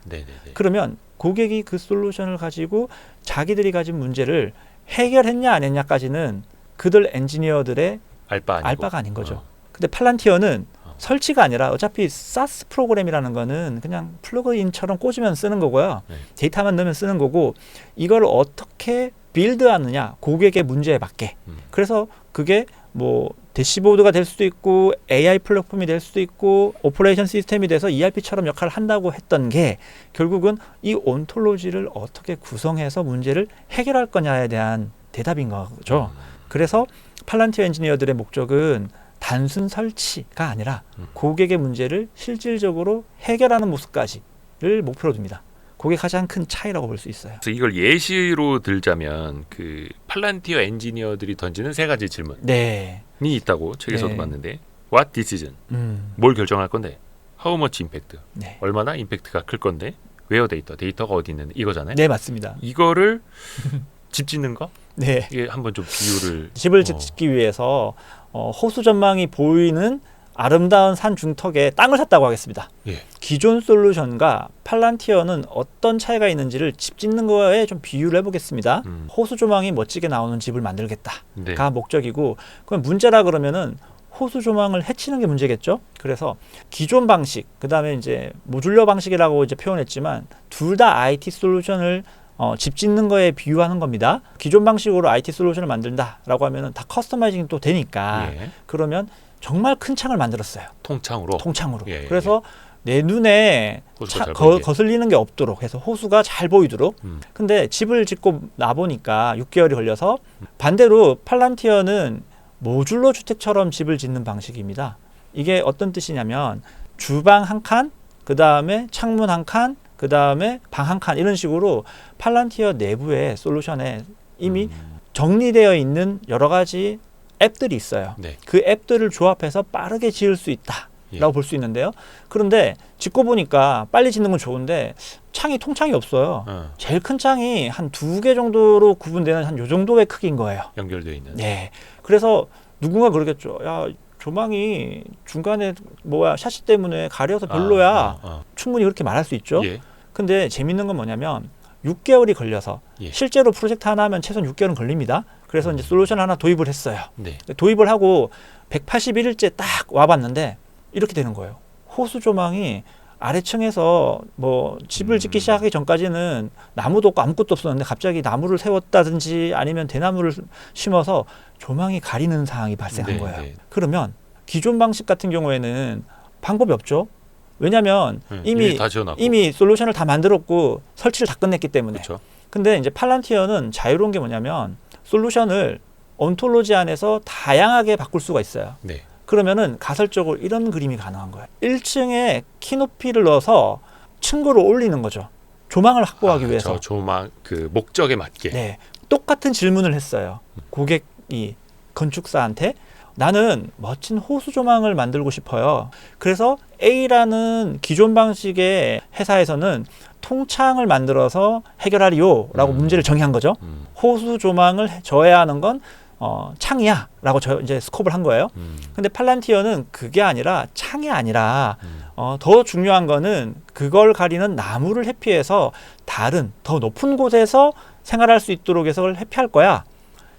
그러면 고객이 그 솔루션을 가지고 자기들이 가진 문제를 해결했냐 안 했냐까지는 그들 엔지니어들의 알바가 아닌 거죠. 근데 팔란티어는 설치가 아니라 어차피 SaaS 프로그램이라는 거는 그냥 플러그인처럼 꽂으면 쓰는 거고요. 데이터만 넣으면 쓰는 거고, 이걸 어떻게 빌드하느냐, 고객의 문제에 맞게. 그래서 그게 뭐 대시보드가 될 수도 있고 AI 플랫폼이 될 수도 있고 오퍼레이션 시스템이 돼서 ERP처럼 역할을 한다고 했던 게, 결국은 이 온톨로지를 어떻게 구성해서 문제를 해결할 거냐에 대한 대답인 거죠. 그래서 팔란티어 엔지니어들의 목적은 단순 설치가 아니라 고객의 문제를 실질적으로 해결하는 모습까지를 목표로 둡니다. 그게 가장 큰 차이라고 볼 수 있어요. 그래서 이걸 예시로 들자면 그 팔란티어 엔지니어들이 던지는 세 가지 질문이 있다고 책에서도 봤는데, What decision? 뭘 결정할 건데? How much impact? 얼마나 임팩트가 클 건데? Where 데이터가 어디 있는데? 이거잖아요. 네, 맞습니다. 이거를 집 짓는 거? 이게 한번 좀 비유를. 집을 짓기 위해서 호수 전망이 보이는 아름다운 산 중턱에 땅을 샀다고 하겠습니다. 기존 솔루션과 팔란티어는 어떤 차이가 있는지를 집 짓는 거에 좀 비유를 해보겠습니다. 호수 조망이 멋지게 나오는 집을 만들겠다가 목적이고, 그럼 문제라 그러면은 호수 조망을 해치는 게 문제겠죠. 그래서 기존 방식, 그 다음에 이제 모듈러 방식이라고 이제 표현했지만 둘 다 IT 솔루션을 집 짓는 거에 비유하는 겁니다. 기존 방식으로 IT 솔루션을 만든다라고 하면은 다 커스터마이징이 또 되니까 그러면 정말 큰 창을 만들었어요. 통창으로. 그래서 내 눈에 거슬리는 게 없도록 해서 호수가 잘 보이도록. 근데 집을 짓고 나보니까 6개월이 걸려서, 반대로 팔란티어는 모듈러 주택처럼 집을 짓는 방식입니다. 이게 어떤 뜻이냐면 주방 한 칸, 그 다음에 창문 한 칸, 그 다음에 방 한 칸, 이런 식으로 팔란티어 내부의 솔루션에 이미 정리되어 있는 여러 가지 앱들이 있어요. 그 앱들을 조합해서 빠르게 지을 수 있다라고 볼 수 있는데요. 그런데 짓고 보니까 빨리 짓는 건 좋은데 통창이 없어요. 제일 큰 창이 한 2개 정도로 구분되는 한 요 정도의 크기인 거예요. 연결되어 있는. 그래서 누군가 그러겠죠. 야, 조망이 중간에 샤시 때문에 가려서 별로야. 충분히 그렇게 말할 수 있죠. 근데 재밌는 건 뭐냐면 6개월이 걸려서 실제로 프로젝트 하나 하면 최소한 6개월은 걸립니다. 그래서 이제 솔루션 하나 도입을 했어요. 도입을 하고 181일째 딱 와봤는데 이렇게 되는 거예요. 호수 조망이 아래층에서 집을 짓기 시작하기 전까지는 나무도 없고 아무것도 없었는데 갑자기 나무를 세웠다든지 아니면 대나무를 심어서 조망이 가리는 상황이 발생한 거예요. 그러면 기존 방식 같은 경우에는 방법이 없죠. 왜냐하면 이미 솔루션을 다 만들었고 설치를 다 끝냈기 때문에. 근데 이제 팔란티어는 자유로운 게 뭐냐면 솔루션을 온톨로지 안에서 다양하게 바꿀 수가 있어요. 그러면은 가설적으로 이런 그림이 가능한 거예요. 1층에 키높이를 넣어서 층고를 올리는 거죠. 조망을 확보하기 위해서. 조망 그 목적에 맞게. 똑같은 질문을 했어요. 고객이 건축사한테 나는 멋진 호수 조망을 만들고 싶어요. 그래서 A라는 기존 방식의 회사에서는 통창을 만들어서 해결하리요 라고 문제를 정의한 거죠. 호수 조망을 져야 하는 건 창이야라고 이제 스코업을 한 거예요. 근데 팔란티어는 그게 아니라 창이 아니라 더 중요한 거는 그걸 가리는 나무를 회피해서 다른 더 높은 곳에서 생활할 수 있도록 해서 회피할 거야.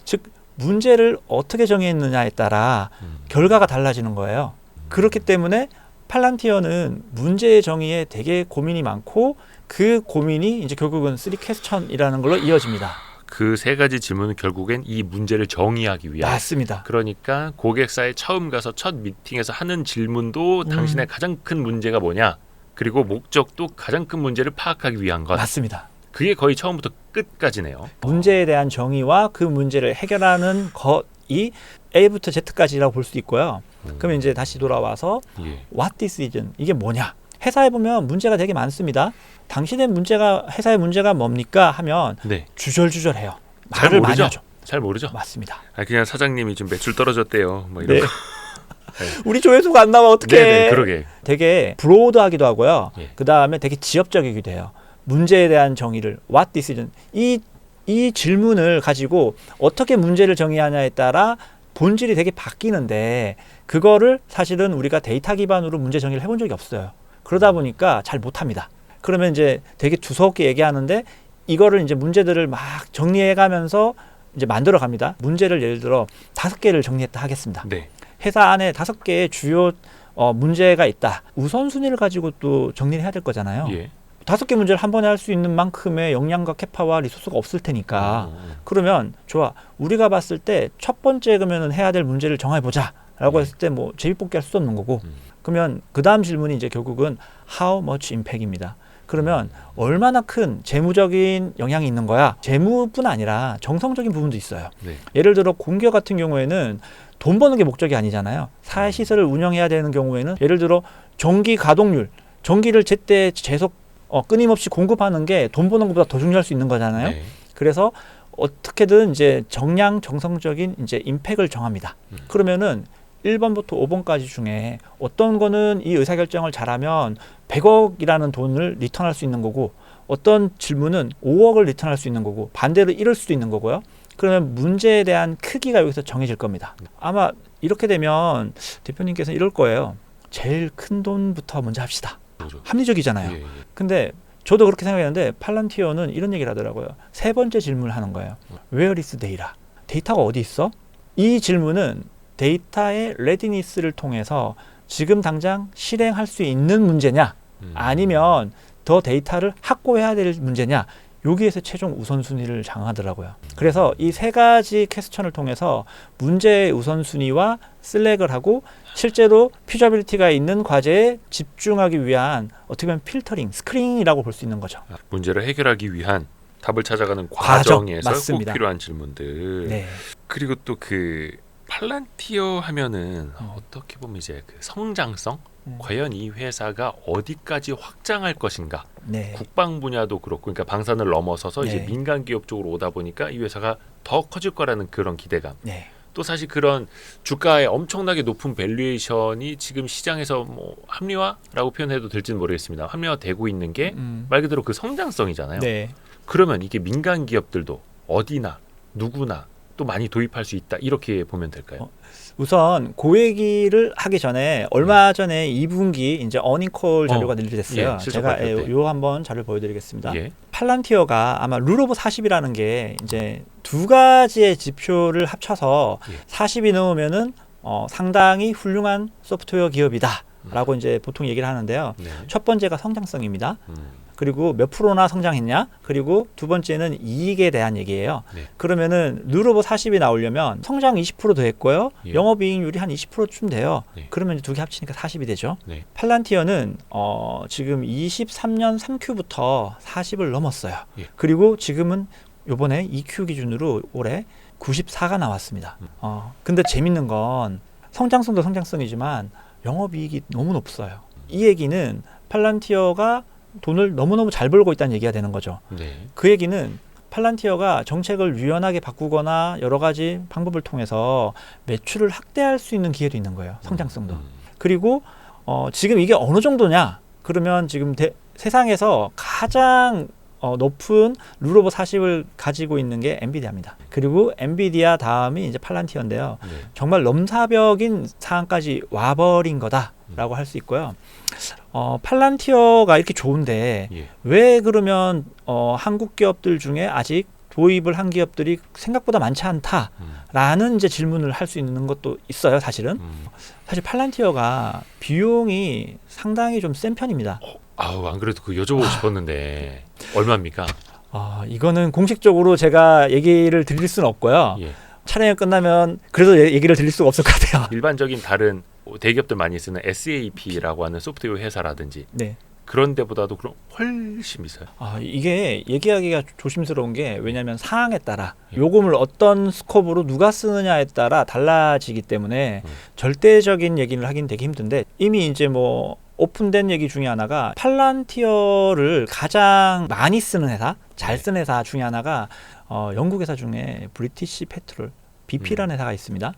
즉 문제를 어떻게 정의했느냐에 따라 결과가 달라지는 거예요. 그렇기 때문에 팔란티어는 문제의 정의에 되게 고민이 많고 그 고민이 이제 결국은 3퀘스천이라는 걸로 이어집니다. 그 세 가지 질문은 결국엔 이 문제를 정의하기 위한. 맞습니다. 그러니까 고객사에 처음 가서 첫 미팅에서 하는 질문도 당신의 가장 큰 문제가 뭐냐, 그리고 목적도 가장 큰 문제를 파악하기 위한 것. 맞습니다. 그게 거의 처음부터 끝까지네요. 문제에 대한 정의와 그 문제를 해결하는 것이 A부터 Z까지라고 볼 수 있고요. 그러면 이제 다시 돌아와서 What decision, 이게 뭐냐? 회사에 보면 문제가 되게 많습니다. 당신의 문제가, 회사의 문제가 뭡니까 하면 주절주절해요. 말을 많이 하죠. 잘 모르죠. 맞습니다. 그냥 사장님이 좀 매출 떨어졌대요. 뭐 이런 거. 우리 조회수가 안 나와 어떡해. 그러게. 되게 브로드하기도 하고요. 그 다음에 되게 지엽적이기도 해요. 문제에 대한 정의를 What decision, 이 질문을 가지고 어떻게 문제를 정의하냐에 따라 본질이 되게 바뀌는데 그거를 사실은 우리가 데이터 기반으로 문제 정의를 해본 적이 없어요. 그러다 보니까 잘 못합니다. 그러면 이제 되게 두서없게 얘기하는데 이거를 이제 문제들을 막 정리해가면서 이제 만들어 갑니다. 문제를 예를 들어 5개를 정리했다 하겠습니다. 회사 안에 5개의 주요 문제가 있다. 우선순위를 가지고 또 정리를 해야 될 거잖아요. 5개 문제를 한 번에 할 수 있는 만큼의 역량과 캐파와 리소스가 없을 테니까 그러면 좋아, 우리가 봤을 때 첫 번째 그러면 해야 될 문제를 정해보자 라고 했을 때 뭐 제비뽑기 할 수도 없는 거고 그러면 그 다음 질문이 이제 결국은 How much impact입니다. 그러면 얼마나 큰 재무적인 영향이 있는 거야. 재무뿐 아니라 정성적인 부분도 있어요. 예를 들어 공기업 같은 경우에는 돈 버는 게 목적이 아니잖아요. 사회시설을 운영해야 되는 경우에는 예를 들어 전기 가동률, 전기를 제때 계속 끊임없이 공급하는 게 돈 버는 것보다 더 중요할 수 있는 거잖아요. 그래서 어떻게든 이제 정성적인 이제 임팩을 정합니다. 그러면은 1번부터 5번까지 중에 어떤 거는 이 의사결정을 잘하면 100억이라는 돈을 리턴할 수 있는 거고 어떤 질문은 5억을 리턴할 수 있는 거고 반대로 이럴 수도 있는 거고요. 그러면 문제에 대한 크기가 여기서 정해질 겁니다. 아마 이렇게 되면 대표님께서 이럴 거예요. 제일 큰 돈부터 먼저 합시다. 합리적이잖아요. 근데 저도 그렇게 생각했는데 팔란티어는 이런 얘기를 하더라고요. 3번째 질문을 하는 거예요. Where is data? 데이터가 어디 있어? 이 질문은 데이터의 레디니스를 통해서 지금 당장 실행할 수 있는 문제냐 아니면 더 데이터를 확보해야 될 문제냐, 여기에서 최종 우선순위를 정하더라고요. 그래서 이 3가지 퀘스천을 통해서 문제의 우선순위와 슬랙을 하고 실제로 피저빌리티가 있는 과제에 집중하기 위한 어떻게 보면 필터링, 스크린이라고 볼 수 있는 거죠. 문제를 해결하기 위한 답을 찾아가는 과정에서 맞습니다. 꼭 필요한 질문들. 그리고 또 그 팔란티어 하면은 어떻게 보면 이제 그 성장성, 과연 이 회사가 어디까지 확장할 것인가. 국방 분야도 그렇고, 그러니까 방산을 넘어서서 이제 민간 기업 쪽으로 오다 보니까 이 회사가 더 커질 거라는 그런 기대감. 또 사실 그런 주가의 엄청나게 높은 밸류에이션이 지금 시장에서 뭐 합리화라고 표현해도 될지는 모르겠습니다. 합리화되고 있는 게 말 그대로 그 성장성이잖아요. 그러면 이게 민간 기업들도 어디나 누구나 또 많이 도입할 수 있다, 이렇게 보면 될까요? 우선 그 얘기를 하기 전에 얼마 전에 2분기 이제 어닝콜 자료가 릴리즈됐어요. 제가 요 한번 자료 보여드리겠습니다. 팔란티어가 아마 룰 오브 40이라는 게 이제 2가지의 지표를 합쳐서 40이 넘으면은 상당히 훌륭한 소프트웨어 기업이다라고 이제 보통 얘기를 하는데요. 첫 번째가 성장성입니다. 그리고 몇 프로나 성장했냐? 그리고 2번째는 이익에 대한 얘기예요. 그러면은 룰 오브 40이 나오려면 성장 20% 더 했고요. 영업이익률이 한 20%쯤 돼요. 그러면 2개 합치니까 40이 되죠. 팔란티어는 지금 23년 3Q부터 40을 넘었어요. 그리고 지금은 요번에 2Q 기준으로 올해 94가 나왔습니다. 근데 재밌는 건 성장성도 성장성이지만 영업이익이 너무 높아요. 이 얘기는 팔란티어가 돈을 너무너무 잘 벌고 있다는 얘기가 되는 거죠. 그 얘기는 팔란티어가 정책을 유연하게 바꾸거나 여러 가지 방법을 통해서 매출을 확대할 수 있는 기회도 있는 거예요. 성장성도. 그리고 지금 이게 어느 정도냐? 그러면 지금 세상에서 가장 높은 룰 오브 40을 가지고 있는 게 엔비디아입니다. 그리고 엔비디아 다음이 이제 팔란티어인데요. 정말 넘사벽인 상황까지 와버린 거다라고 할 수 있고요. 팔란티어가 이렇게 좋은데 왜 그러면 한국 기업들 중에 아직 도입을 한 기업들이 생각보다 많지 않다라는 이제 질문을 할 수 있는 것도 있어요. 사실은 사실 팔란티어가 비용이 상당히 좀 센 편입니다. 안 그래도 그 여쭤보고 싶었는데 얼마입니까? 이거는 공식적으로 제가 얘기를 드릴 수는 없고요. 촬영이 끝나면 그래도 얘기를 드릴 수가 없을 것 같아요. 일반적인 다른 대기업들 많이 쓰는 SAP라고 하는 소프트웨어 회사라든지 그런 데보다도 그럼 훨씬 비싸요? 이게 얘기하기가 조심스러운 게 왜냐하면 사항에 따라 요금을 어떤 스코프로 누가 쓰느냐에 따라 달라지기 때문에 절대적인 얘기를 하긴 되게 힘든데 이미 이제 뭐 오픈된 얘기 중에 하나가 팔란티어를 가장 많이 쓰는 회사, 잘 쓰는 회사 중에 하나가 영국 회사 중에 브리티시 페트롤 BP라는 회사가 있습니다.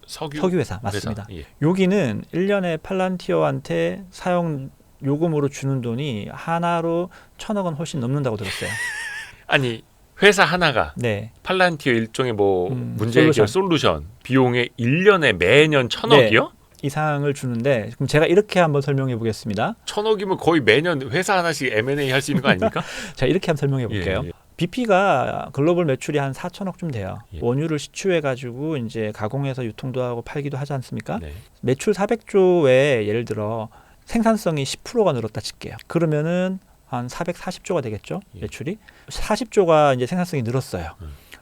석유 회사 맞습니다. 여기는 1년에 팔란티어한테 사용 요금으로 주는 돈이 하나로 1,000억 원 훨씬 넘는다고 들었어요. 아니 회사 하나가 팔란티어 일종의 뭐 문제 해결 솔루션 비용에 1년에 매년 1,000억이요? 이상을 주는데 그럼 제가 이렇게 한번 설명해 보겠습니다. 1,000억이면 거의 매년 회사 하나씩 M&A 할 수 있는 거 아닙니까? 자 이렇게 한번 설명해 볼게요. BP가 글로벌 매출이 한 4,000억쯤 돼요. 원유를 시추해 가지고 이제 가공해서 유통도 하고 팔기도 하지 않습니까? 매출 400조에 예를 들어 생산성이 10%가 늘었다 칠게요. 그러면은 한 440조가 되겠죠. 매출이 40조가 이제 생산성이 늘었어요.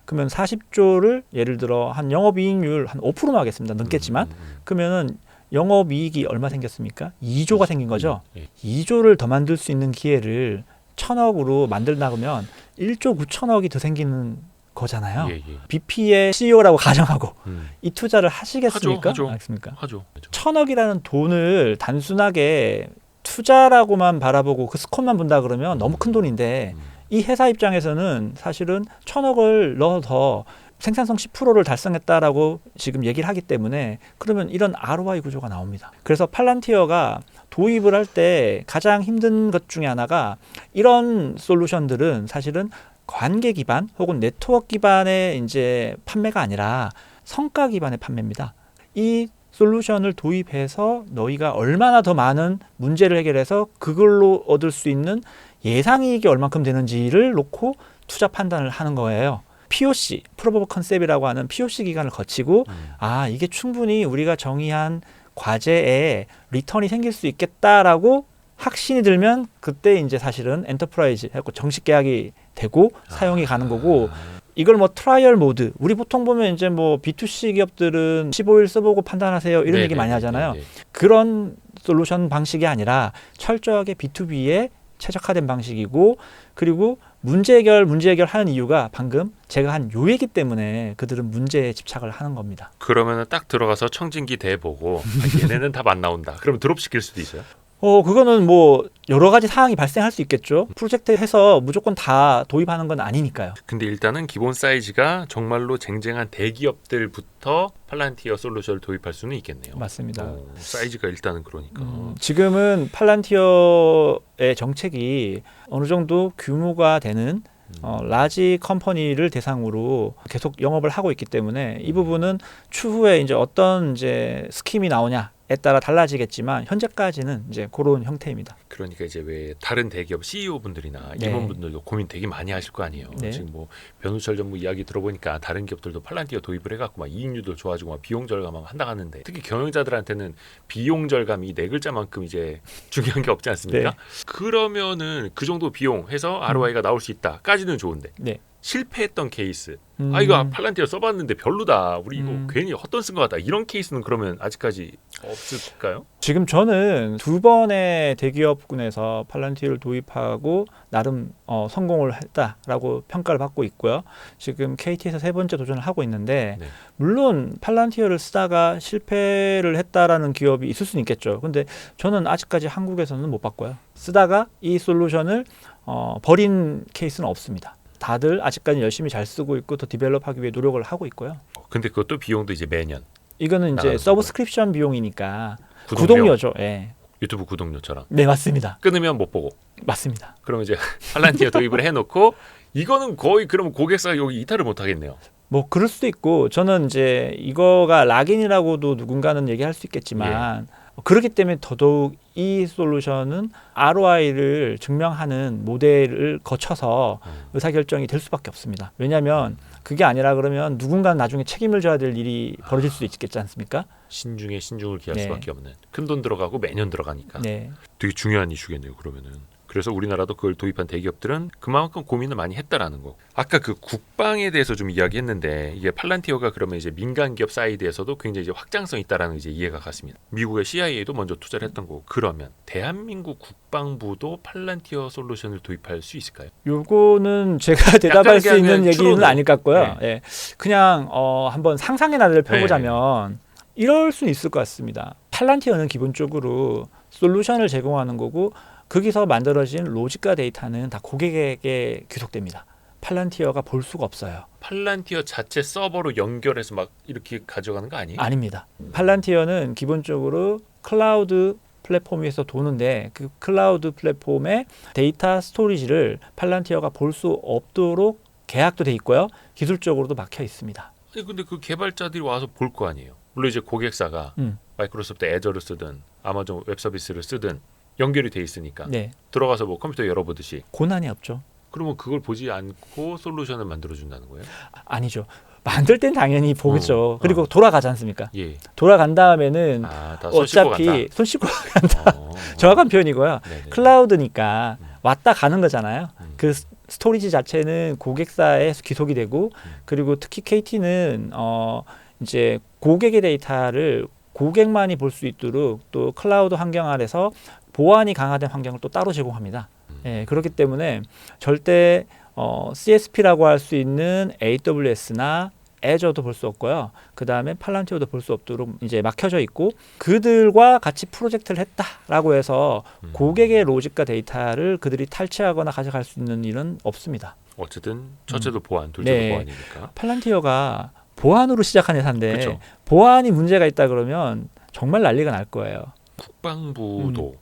그러면 40조를 예를 들어 한 영업이익률 한 5%만 하겠습니다. 넘겠지만 그러면은 영업이익이 얼마 생겼습니까? 2조가 생긴 거죠. 2조를 더 만들 수 있는 기회를 1,000억으로 만들다 보면 1조 9천억이 더 생기는 거잖아요. BP의 CEO라고 가정하고 이 투자를 하시겠습니까? 하죠. 1,000억이라는 돈을 단순하게 투자라고만 바라보고 그 스콘만 본다 그러면 너무 큰 돈인데 이 회사 입장에서는 사실은 1,000억을 넣어서 생산성 10%를 달성했다라고 지금 얘기를 하기 때문에 그러면 이런 ROI 구조가 나옵니다. 그래서 팔란티어가 도입을 할 때 가장 힘든 것 중에 하나가 이런 솔루션들은 사실은 관계 기반 혹은 네트워크 기반의 이제 판매가 아니라 성과 기반의 판매입니다. 이 솔루션을 도입해서 너희가 얼마나 더 많은 문제를 해결해서 그걸로 얻을 수 있는 예상이익이 얼만큼 되는지를 놓고 투자 판단을 하는 거예요. POC, Proof of Concept이라고 하는 POC 기간을 거치고 이게 충분히 우리가 정의한 과제에 리턴이 생길 수 있겠다라고 확신이 들면 그때 이제 사실은 엔터프라이즈 하고 정식 계약이 되고 사용이 가는 거고 이걸 뭐 트라이얼 모드 우리 보통 보면 이제 뭐 B2C 기업들은 15일 써보고 판단하세요 이런 얘기 많이 하잖아요. 그런 솔루션 방식이 아니라 철저하게 B2B에 최적화된 방식이고 그리고 문제 해결하는 이유가 방금 제가 한 요 얘기 때문에 그들은 문제에 집착을 하는 겁니다. 그러면 딱 들어가서 청진기 대보고 얘네는 답 안 나온다. 그러면 드롭시킬 수도 있어요? 그거는 뭐 여러 가지 상황이 발생할 수 있겠죠. 프로젝트 해서 무조건 다 도입하는 건 아니니까요. 근데 일단은 기본 사이즈가 정말로 쟁쟁한 대기업들부터 팔란티어 솔루션을 도입할 수는 있겠네요. 맞습니다. 사이즈가 일단은 그러니까. 지금은 팔란티어의 정책이 어느 정도 규모가 되는 라지 컴퍼니를 대상으로 계속 영업을 하고 있기 때문에 이 부분은 추후에 이제 어떤 이제 스킴이 나오냐에 따라 달라지겠지만 현재까지는 이제 그런 형태입니다. 그러니까 이제 왜 다른 대기업 CEO 분들이나 임원분들도 고민 되게 많이 하실 거 아니에요. 지금 뭐 변우철 전무 이야기 들어보니까 다른 기업들도 팔란티어 도입을 해갖고 막 이익률도 좋아지고 막 비용 절감하고 한다 하는데 특히 경영자들한테는 비용 절감이 네 글자만큼 이제 중요한 게 없지 않습니까? 그러면은 그 정도 비용 해서 ROI가 나올 수 있다까지는 좋은데 실패했던 케이스 이거 팔란티어 써봤는데 별로다 우리 이거 괜히 헛돈 쓴 것 같다 이런 케이스는 그러면 아직까지 없을까요? 지금 저는 2번의 대기업군에서 팔란티어를 도입하고 나름 성공을 했다라고 평가를 받고 있고요. 지금 KT에서 3번째 도전을 하고 있는데 물론 팔란티어를 쓰다가 실패를 했다라는 기업이 있을 수는 있겠죠. 근데 저는 아직까지 한국에서는 못 봤고요. 쓰다가 이 솔루션을 버린 케이스는 없습니다. 다들 아직까지 열심히 잘 쓰고 있고 더 디벨롭하기 위해 노력을 하고 있고요. 근데 그것도 비용도 이제 매년 이거는 이제 서브스크립션 비용이니까 구독료죠. 유튜브 구독료처럼. 네, 맞습니다. 끊으면 못 보고. 맞습니다. 그럼 이제 팔란티어 도입을 해놓고 이거는 거의 그러면 고객사가 여기 이탈을 못 하겠네요. 뭐 그럴 수도 있고 저는 이제 이거가 락인이라고도 누군가는 얘기할 수 있겠지만 그렇기 때문에 더더욱 이 솔루션은 ROI를 증명하는 모델을 거쳐서 의사결정이 될 수밖에 없습니다. 왜냐하면 그게 아니라 그러면 누군가는 나중에 책임을 져야 될 일이 벌어질 수도 있겠지 않습니까? 신중에 신중을 기할 수밖에 없는. 큰 돈 들어가고 매년 들어가니까. 되게 중요한 이슈겠네요. 그러면은. 그래서 우리나라도 그걸 도입한 대기업들은 그만큼 고민을 많이 했다라는 거. 아까 그 국방에 대해서 좀 이야기했는데 이게 팔란티어가 그러면 이제 민간 기업 사이드에서도 굉장히 이제 확장성 있다라는 이제 이해가 갔습니다. 미국의 CIA도 먼저 투자를 했던 거고 그러면 대한민국 국방부도 팔란티어 솔루션을 도입할 수 있을까요? 요거는 제가 대답할 수 있는 얘기는 아닐 것 같고요. 네. 그냥 한번 상상의 나래를 펴보자면 이럴 수는 있을 것 같습니다. 팔란티어는 기본적으로 솔루션을 제공하는 거고 거기서 만들어진 로직과 데이터는 다 고객에게 귀속됩니다. 팔란티어가 볼 수가 없어요. 팔란티어 자체 서버로 연결해서 막 이렇게 가져가는 거 아니에요? 아닙니다. 팔란티어는 기본적으로 클라우드 플랫폼 위에서 도는데 그 클라우드 플랫폼의 데이터 스토리지를 팔란티어가 볼 수 없도록 계약도 돼 있고요. 기술적으로도 막혀 있습니다. 아니 근데 그 개발자들이 와서 볼 거 아니에요. 물론 이제 고객사가 마이크로소프트 애저를 쓰든 아마존 웹 서비스를 쓰든 연결이 돼 있으니까 들어가서 뭐 컴퓨터 열어보듯이 고난이 없죠. 그러면 그걸 보지 않고 솔루션을 만들어준다는 거예요? 아니죠. 만들 땐 당연히 보겠죠. 그리고 돌아가지 않습니까? 돌아간 다음에는 어차피 손 씻고 간다. 정확한 표현이고요. 클라우드니까 왔다 가는 거잖아요. 그 스토리지 자체는 고객사에 기속이 되고 그리고 특히 KT는 이제 고객의 데이터를 고객만이 볼 수 있도록 또 클라우드 환경 아래서 보안이 강화된 환경을 또 따로 제공합니다. 그렇기 때문에 절대 CSP라고 할 수 있는 AWS나 애저도 볼 수 없고요. 그 다음에 팔란티어도 볼 수 없도록 이제 막혀져 있고 그들과 같이 프로젝트를 했다라고 해서 고객의 로직과 데이터를 그들이 탈취하거나 가져갈 수 있는 일은 없습니다. 어쨌든 첫째도 보안, 둘째도 보안이니까. 팔란티어가 보안으로 시작한 회사인데 보안이 문제가 있다 그러면 정말 난리가 날 거예요. 국방부도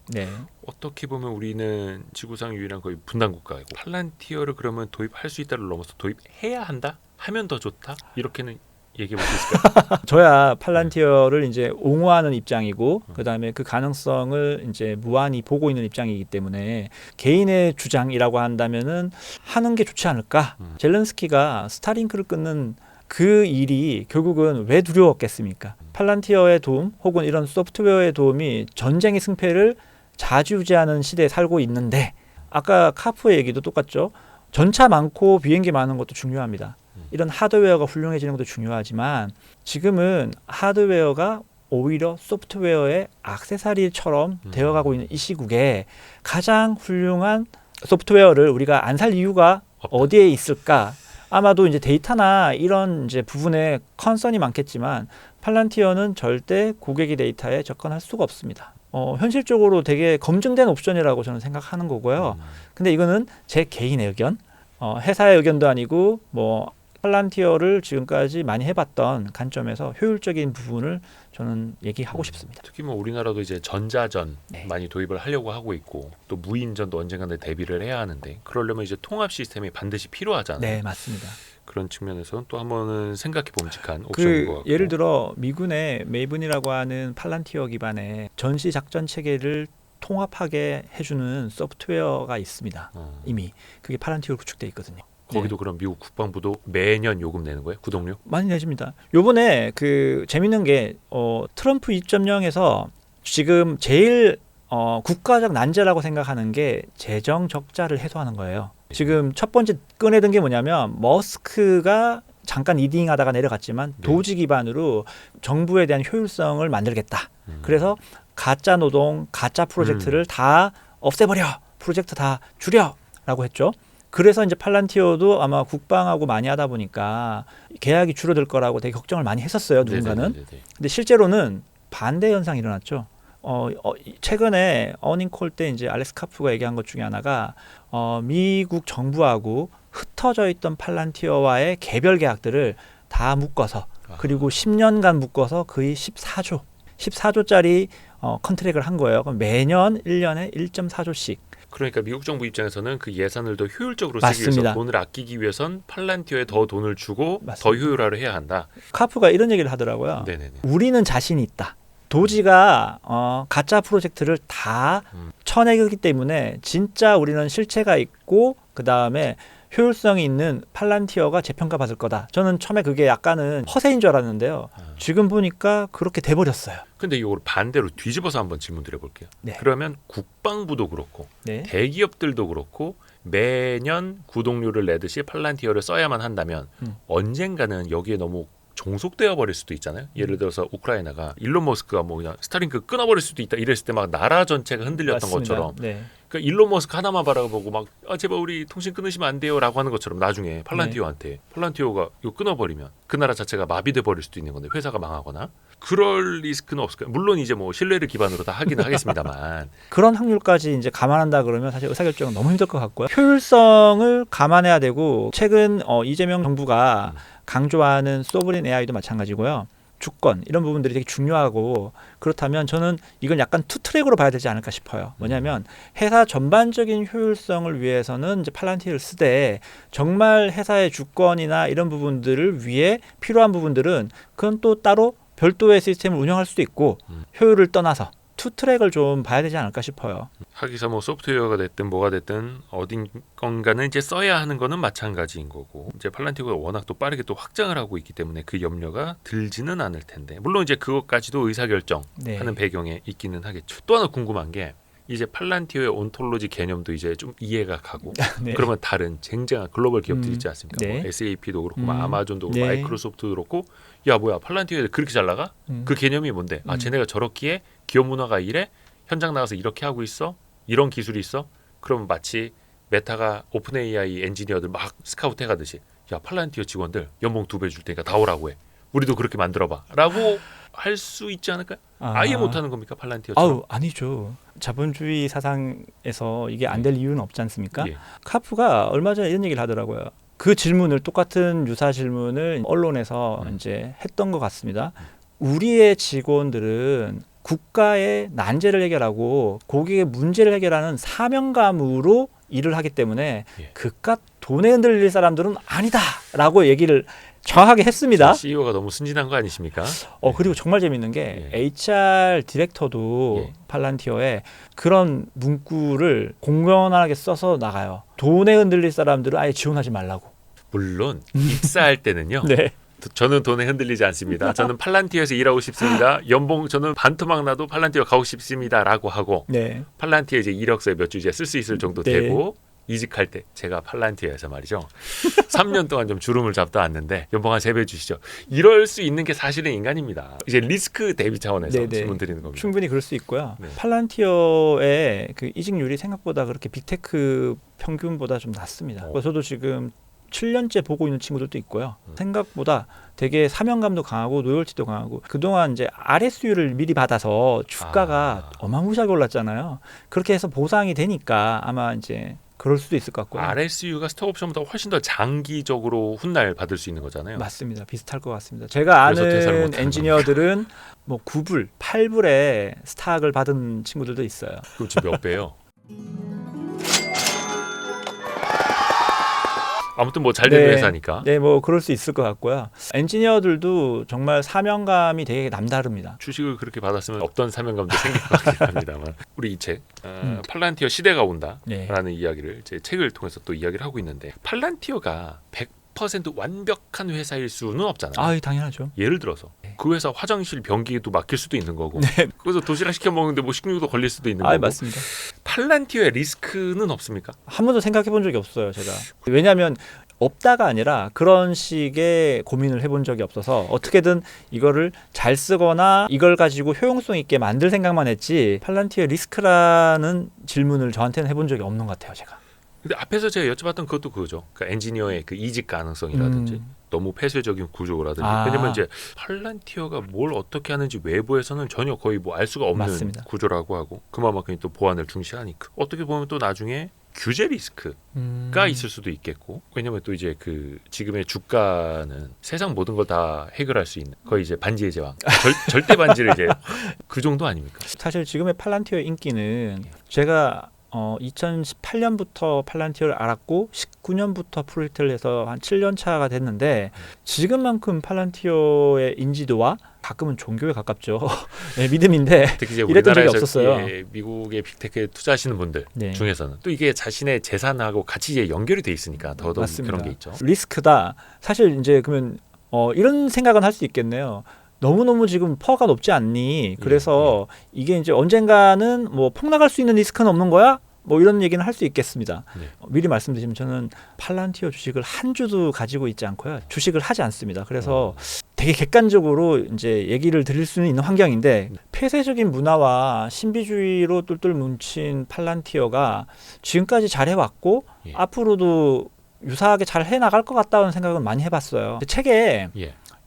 어떻게 보면 우리는 지구상 유일한 거의 분단 국가이고 팔란티어를 그러면 도입할 수 있다를 넘어서 도입해야 한다? 하면 더 좋다? 이렇게는 얘기해 볼 수 있을까요? 저야 팔란티어를 이제 옹호하는 입장이고 그다음에 그 가능성을 이제 무한히 보고 있는 입장이기 때문에 개인의 주장이라고 한다면은 하는 게 좋지 않을까? 젤렌스키가 스타링크를 끊는 그 일이 결국은 왜 두려웠겠습니까? 팔란티어의 도움 혹은 이런 소프트웨어의 도움이 전쟁의 승패를 좌지우지하는 시대에 살고 있는데 아까 카프의 얘기도 똑같죠. 전차 많고 비행기 많은 것도 중요합니다. 이런 하드웨어가 훌륭해지는 것도 중요하지만 지금은 하드웨어가 오히려 소프트웨어의 액세서리처럼 되어가고 있는 이 시국에 가장 훌륭한 소프트웨어를 우리가 안 살 이유가 어디에 있을까? 아마도 이제 데이터나 이런 이제 부분에 컨선이 많겠지만 팔란티어는 절대 고객의 데이터에 접근할 수가 없습니다. 현실적으로 되게 검증된 옵션이라고 저는 생각하는 거고요. 근데 이거는 제 개인의 의견, 회사의 의견도 아니고 뭐 팔란티어를 지금까지 많이 해봤던 관점에서 효율적인 부분을 저는 얘기하고 싶습니다. 특히 뭐 우리나라도 이제 전자전 많이 도입을 하려고 하고 있고 또 무인전도 언젠가는 대비를 해야 하는데 그러려면 이제 통합 시스템이 반드시 필요하잖아요. 네, 맞습니다. 그런 측면에서는 또 한번은 생각해 봄직한 옵션인 것 같고 예를 들어 미군의 메이븐이라고 하는 팔란티어 기반의 전시 작전 체계를 통합하게 해주는 소프트웨어가 있습니다. 이미 그게 팔란티어로 구축돼 있거든요. 거기도 그럼 미국 국방부도 매년 요금 내는 거예요? 구독료? 많이 내줍니다. 요번에 그 재밌는 게 트럼프 2.0에서 지금 제일 국가적 난제라고 생각하는 게 재정 적자를 해소하는 거예요. 지금 첫 번째 꺼내든 게 뭐냐면 머스크가 잠깐 리딩하다가 내려갔지만 도지 기반으로 정부에 대한 효율성을 만들겠다. 그래서 가짜 노동, 가짜 프로젝트를 다 없애버려. 프로젝트 다 줄여라고 했죠. 그래서 이제 팔란티어도 아마 국방하고 많이 하다 보니까 계약이 줄어들 거라고 되게 걱정을 많이 했었어요. 누군가는. 근데 실제로는 반대 현상이 일어났죠. 최근에 어닝콜 때 이제 알렉스 카프가 얘기한 것 중에 하나가 미국 정부하고 흩어져 있던 팔란티어와의 개별 계약들을 다 묶어서 그리고 10년간 묶어서 거의 14조 14조짜리 컨트랙을 한 거예요. 그럼 매년 1년에 1.4조씩. 그러니까 미국 정부 입장에서는 그 예산을 더 효율적으로 쓰기 맞습니다. 위해서 돈을 아끼기 위해선 팔란티어에 더 돈을 주고 맞습니다. 더 효율화를 해야 한다. 카프가 이런 얘기를 하더라고요. 네네네. 우리는 자신이 있다. 도지가 가짜 프로젝트를 다 쳐내기 때문에 진짜 우리는 실체가 있고 그 다음에 효율성이 있는 팔란티어가 재평가받을 거다. 저는 처음에 그게 약간은 허세인 줄 알았는데요. 지금 보니까 그렇게 돼버렸어요. 근데 이걸 반대로 뒤집어서 한번 질문 드려볼게요. 네. 그러면 국방부도 그렇고 네. 대기업들도 그렇고 매년 구독료를 내듯이 팔란티어를 써야만 한다면 언젠가는 여기에 너무 종속되어 버릴 수도 있잖아요. 예를 들어서 우크라이나가 일론 머스크가 뭐 그냥 스타링크 끊어버릴 수도 있다 이랬을 때 막 나라 전체가 흔들렸던 맞습니다. 것처럼 네. 그러니까 일론 머스크 하나만 바라보고 막 제발 우리 통신 끊으시면 안 돼요라고 하는 것처럼 나중에 팔란티어한테 팔란티어가 이거 끊어버리면 그 나라 자체가 마비돼 버릴 수도 있는 건데 회사가 망하거나 그럴 리스크는 없을까요? 물론 이제 뭐 신뢰를 기반으로 다 하기는 하겠습니다만 그런 확률까지 이제 감안한다 그러면 사실 의사결정은 너무 힘들 것 같고요. 효율성을 감안해야 되고 최근 이재명 정부가 강조하는 소브린 AI도 마찬가지고요. 주권 이런 부분들이 되게 중요하고 그렇다면 저는 이건 약간 투 트랙으로 봐야 되지 않을까 싶어요. 뭐냐면 회사 전반적인 효율성을 위해서는 이제 팔란티어를 쓰되 정말 회사의 주권이나 이런 부분들을 위해 필요한 부분들은 그건 또 따로 별도의 시스템을 운영할 수도 있고 효율을 떠나서 투 트랙을 좀 봐야 되지 않을까 싶어요. 하기사 뭐 소프트웨어가 됐든 뭐가 됐든 어딘 건가는 이제 써야 하는 거는 마찬가지인 거고 이제 팔란티어가 워낙 또 빠르게 또 확장을 하고 있기 때문에 그 염려가 들지는 않을 텐데 물론 이제 그것까지도 의사결정하는 배경에 있기는 하겠죠. 또 하나 궁금한 게 이제 팔란티어의 온톨로지 개념도 이제 좀 이해가 가고 네. 그러면 다른 쟁쟁한 글로벌 기업들 있지 않습니까? 네. 뭐 SAP도 그렇고 뭐 아마존도 그렇고 네. 마이크로소프트도 그렇고 야 뭐야 팔란티어에 그렇게 잘 나가? 그 개념이 뭔데? 쟤네가 저렇기에 기업 문화가 이래? 현장 나가서 이렇게 하고 있어? 이런 기술이 있어? 그러면 마치 메타가 오픈 AI 엔지니어들 막 스카우트 해가듯이 야 팔란티어 직원들 연봉 2배 줄 테니까 다 오라고 해. 우리도 그렇게 만들어봐 라고 할 수 있지 않을까요? 아예 못하는 겁니까 팔란티어처럼? 아니죠. 자본주의 사상에서 이게 안 될 이유는 없지 않습니까? 예. 카프가 얼마 전에 이런 얘기를 하더라고요. 그 질문을 똑같은 유사 질문을 언론에서 이제 했던 것 같습니다. 우리의 직원들은 국가의 난제를 해결하고 고객의 문제를 해결하는 사명감으로 일을 하기 때문에 그깟 돈에 흔들릴 사람들은 아니다라고 얘기를 정확하게 했습니다. CEO가 너무 순진한 거 아니십니까? 그리고 정말 재밌는 게 HR 디렉터도 팔란티어에 그런 문구를 공연하게 써서 나가요. 돈에 흔들릴 사람들은 아예 지원하지 말라고. 물론 입사할 때는요. 네. 저는 돈에 흔들리지 않습니다. 저는 팔란티어에서 일하고 싶습니다. 연봉 저는 반토막 나도 팔란티어 가고 싶습니다라고 하고 팔란티어 이제 이력서에 몇 주 이제 쓸 수 있을 정도 되고 이직할 때 제가 팔란티어에서 말이죠. 3년 동안 좀 주름을 잡다 왔는데 연봉 한 3배 주시죠. 이럴 수 있는 게 사실은 인간입니다. 이제 리스크 대비 차원에서 질문 드리는 겁니다. 충분히 그럴 수 있고요. 팔란티어의 그 이직률이 생각보다 그렇게 빅테크 평균보다 좀 낮습니다. 저도 지금 7년째 보고 있는 친구들도 있고요. 생각보다 되게 사명감도 강하고 노열티도 강하고 그동안 이제 RSU를 미리 받아서 주가가 어마무시하게 올랐잖아요. 그렇게 해서 보상이 되니까 아마 이제 그럴 수도 있을 것 같고요. RSU가 스톡옵션보다 훨씬 더 장기적으로 훗날 받을 수 있는 거잖아요. 맞습니다. 비슷할 것 같습니다. 제가 아는 엔지니어들은 뭐 9불, 8불에 스탁을 받은 친구들도 있어요. 그럼 지금 몇 배요? 아무튼 뭐 잘 되는 회사니까. 네, 뭐 그럴 수 있을 것 같고요. 엔지니어들도 정말 사명감이 되게 남다릅니다. 주식을 그렇게 받았으면 없던 사명감도 생길 것 같긴 합니다만 우리 이 책 팔란티어 시대가 온다라는 이야기를 제 책을 통해서 또 이야기를 하고 있는데 팔란티어가 100% 완벽한 회사일 수는 없잖아요. 당연하죠. 예를 들어서 그 회사 화장실 변기도 막힐 수도 있는 거고 그래서 도시락 시켜 먹는데 뭐 식중독도 걸릴 수도 있는 거고. 맞습니다. 팔란티어의 리스크는 없습니까? 한 번도 생각해 본 적이 없어요, 제가. 왜냐하면 없다가 아니라 그런 식의 고민을 해본 적이 없어서 어떻게든 이거를 잘 쓰거나 이걸 가지고 효용성 있게 만들 생각만 했지 팔란티어 리스크라는 질문을 저한테는 해본 적이 없는 것 같아요, 제가. 근데 앞에서 제가 여쭤봤던 그것도 그거죠. 그러니까 엔지니어의 그 이직 가능성이라든지 너무 폐쇄적인 구조라든지 왜냐면 이제 팔란티어가 뭘 어떻게 하는지 외부에서는 전혀 거의 뭐 알 수가 없는 구조라고 하고 그만큼 또 보안을 중시하니까 어떻게 보면 또 나중에 규제 리스크가 있을 수도 있겠고, 왜냐면 또 이제 그 지금의 주가는 세상 모든 걸 다 해결할 수 있는 거의 이제 반지의 제왕, 절대 반지를 이제 그 정도 아닙니까? 사실 지금의 팔란티어 인기는 제가 2018년부터 팔란티어를 알았고 19년부터 프로젝트를 해서 한 7년 차가 됐는데 지금만큼 팔란티어의 인지도와 가끔은 종교에 가깝죠. 네, 믿음인데 특히 이제 이랬던 적이 우리나라에서 없었어요. 미국의 빅테크에 투자하시는 분들 네. 중에서는 또 이게 자신의 재산하고 같이 이제 연결이 돼 있으니까 더더욱 맞습니다. 그런 게 있죠. 리스크다. 사실 이제 그러면 이런 생각은 할 수 있겠네요. 너무너무 지금 퍼가 높지 않니? 그래서 이게 이제 언젠가는 뭐 폭락할 수 있는 리스크는 없는 거야? 뭐 이런 얘기는 할 수 있겠습니다. 네. 미리 말씀드리면 저는 팔란티어 주식을 한 주도 가지고 있지 않고요. 주식을 하지 않습니다. 그래서 되게 객관적으로 이제 얘기를 드릴 수는 있는 환경인데 폐쇄적인 문화와 신비주의로 똘똘 뭉친 팔란티어가 지금까지 잘 해왔고 앞으로도 유사하게 잘 해나갈 것 같다는 생각은 많이 해봤어요. 책에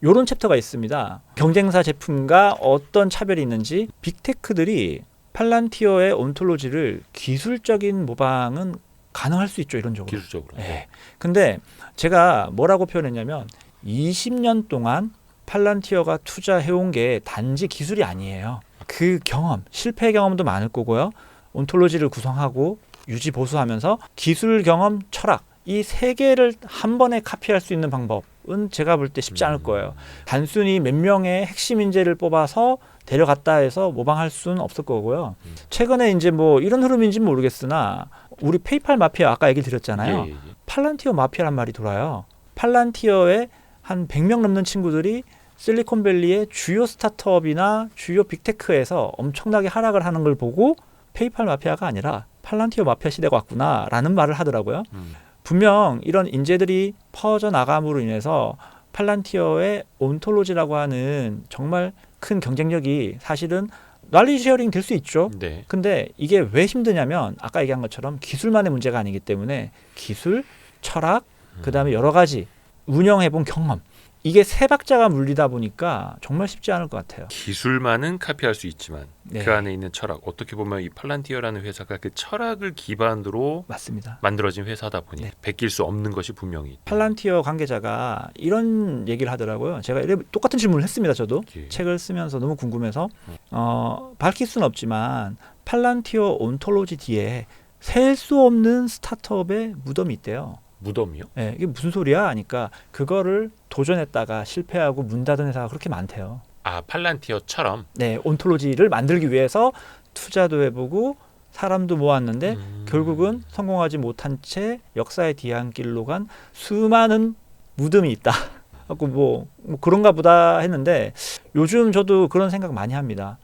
이런 챕터가 있습니다. 경쟁사 제품과 어떤 차별이 있는지 빅테크들이 팔란티어의 온톨로지를 기술적인 모방은 가능할 수 있죠. 이론적으로. 기술적으로. 네. 근데 제가 뭐라고 표현했냐면 20년 동안 팔란티어가 투자해온 게 단지 기술이 아니에요. 그 경험, 실패 경험도 많을 거고요. 온톨로지를 구성하고 유지 보수하면서 기술 경험, 철학 이 세 개를 한 번에 카피할 수 있는 방법은 제가 볼 때 쉽지 않을 거예요. 단순히 몇 명의 핵심 인재를 뽑아서 데려갔다 해서 모방할 수는 없을 거고요. 최근에 이제 뭐 이런 흐름인지는 모르겠으나 우리 페이팔 마피아 아까 얘기 드렸잖아요. 팔란티어 마피아란 말이 돌아요. 팔란티어에 한 100명 넘는 친구들이 실리콘밸리의 주요 스타트업이나 주요 빅테크에서 엄청나게 하락을 하는 걸 보고 페이팔 마피아가 아니라 팔란티어 마피아 시대가 왔구나라는 말을 하더라고요. 분명 이런 인재들이 퍼져나감으로 인해서 팔란티어의 온톨로지라고 하는 정말 큰 경쟁력이 사실은 널리 쉐어링 될 수 있죠. 네. 근데 이게 왜 힘드냐면 아까 얘기한 것처럼 기술만의 문제가 아니기 때문에 기술, 철학, 그다음에 여러 가지 운영해본 경험 이게 세 박자가 물리다 보니까 정말 쉽지 않을 것 같아요. 기술만은 카피할 수 있지만 그 안에 있는 철학 어떻게 보면 이 팔란티어라는 회사가 그 철학을 기반으로 맞습니다. 만들어진 회사다 보니 베낄 수 없는 것이 분명히 팔란티어 관계자가 이런 얘기를 하더라고요. 제가 똑같은 질문을 했습니다. 저도 책을 쓰면서 너무 궁금해서 밝힐 수는 없지만 팔란티어 온톨로지 뒤에 셀 수 없는 스타트업의 무덤이 있대요. 무덤이요? 네, 이게 무슨 소리야? 하니까 그거를 도전했다가 실패하고 문 닫은 회사가 그렇게 많대요. 아, 팔란티어처럼? 네, 온톨로지를 만들기 위해서 투자도 해보고 사람도 모았는데 결국은 성공하지 못한 채 역사의 뒤안길로 간 수많은 무덤이 있다. 하고 뭐 그런가 보다 했는데 요즘 저도 그런 생각 많이 합니다.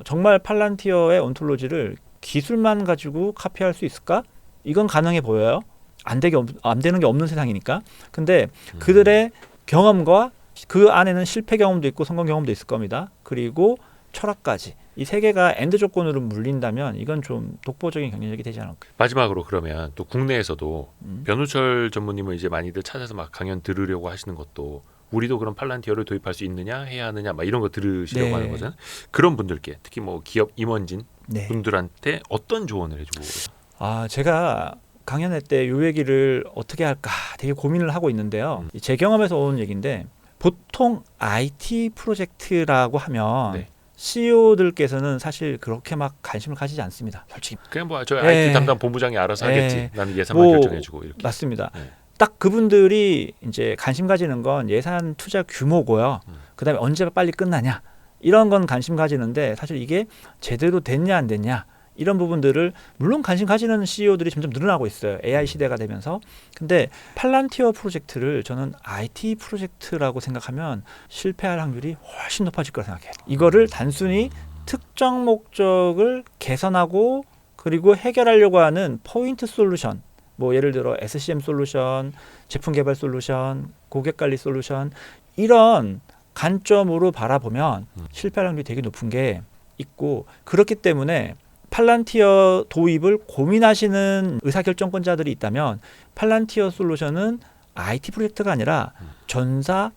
정말 팔란티어의 온톨로지를 기술만 가지고 카피할 수 있을까? 이건 가능해 보여요. 안 되는 게 없는 세상이니까. 근데 그들의 경험과 그 안에는 실패 경험도 있고 성공 경험도 있을 겁니다. 그리고 철학까지 이 세 개가 엔드 조건으로 물린다면 이건 좀 독보적인 경쟁력이 되지 않을까. 마지막으로 그러면 또 국내에서도 변우철 전무님을 이제 많이들 찾아서 막 강연 들으려고 하시는 것도 우리도 그런 팔란티어를 도입할 수 있느냐 해야 하느냐 막 이런 거 들으시려고 하는 거잖아요. 그런 분들께 특히 뭐 기업 임원진 분들한테 어떤 조언을 해주고? 제가 강연회 때 이 얘기를 어떻게 할까 되게 고민을 하고 있는데요. 제 경험에서 온 얘기인데 보통 IT 프로젝트라고 하면 CEO들께서는 사실 그렇게 막 관심을 가지지 않습니다. 솔직히. 그냥 뭐 저 IT 담당 본부장이 알아서 하겠지. 나는 예산만 결정해주고 이렇게. 맞습니다. 딱 그분들이 이제 관심 가지는 건 예산 투자 규모고요. 그다음에 언제 빨리 끝나냐 이런 건 관심 가지는데 사실 이게 제대로 됐냐 안 됐냐 이런 부분들을 물론 관심 가지는 CEO들이 점점 늘어나고 있어요. AI 시대가 되면서. 근데 팔란티어 프로젝트를 저는 IT 프로젝트라고 생각하면 실패할 확률이 훨씬 높아질 거라 생각해요. 이거를 단순히 특정 목적을 개선하고 그리고 해결하려고 하는 포인트 솔루션 뭐 예를 들어 SCM 솔루션, 제품 개발 솔루션, 고객 관리 솔루션 이런 관점으로 바라보면 실패할 확률이 되게 높은 게 있고 그렇기 때문에 팔란티어 도입을 고민하시는 의사결정권자들이 있다면 팔란티어 솔루션은 IT 프로젝트가 아니라 전사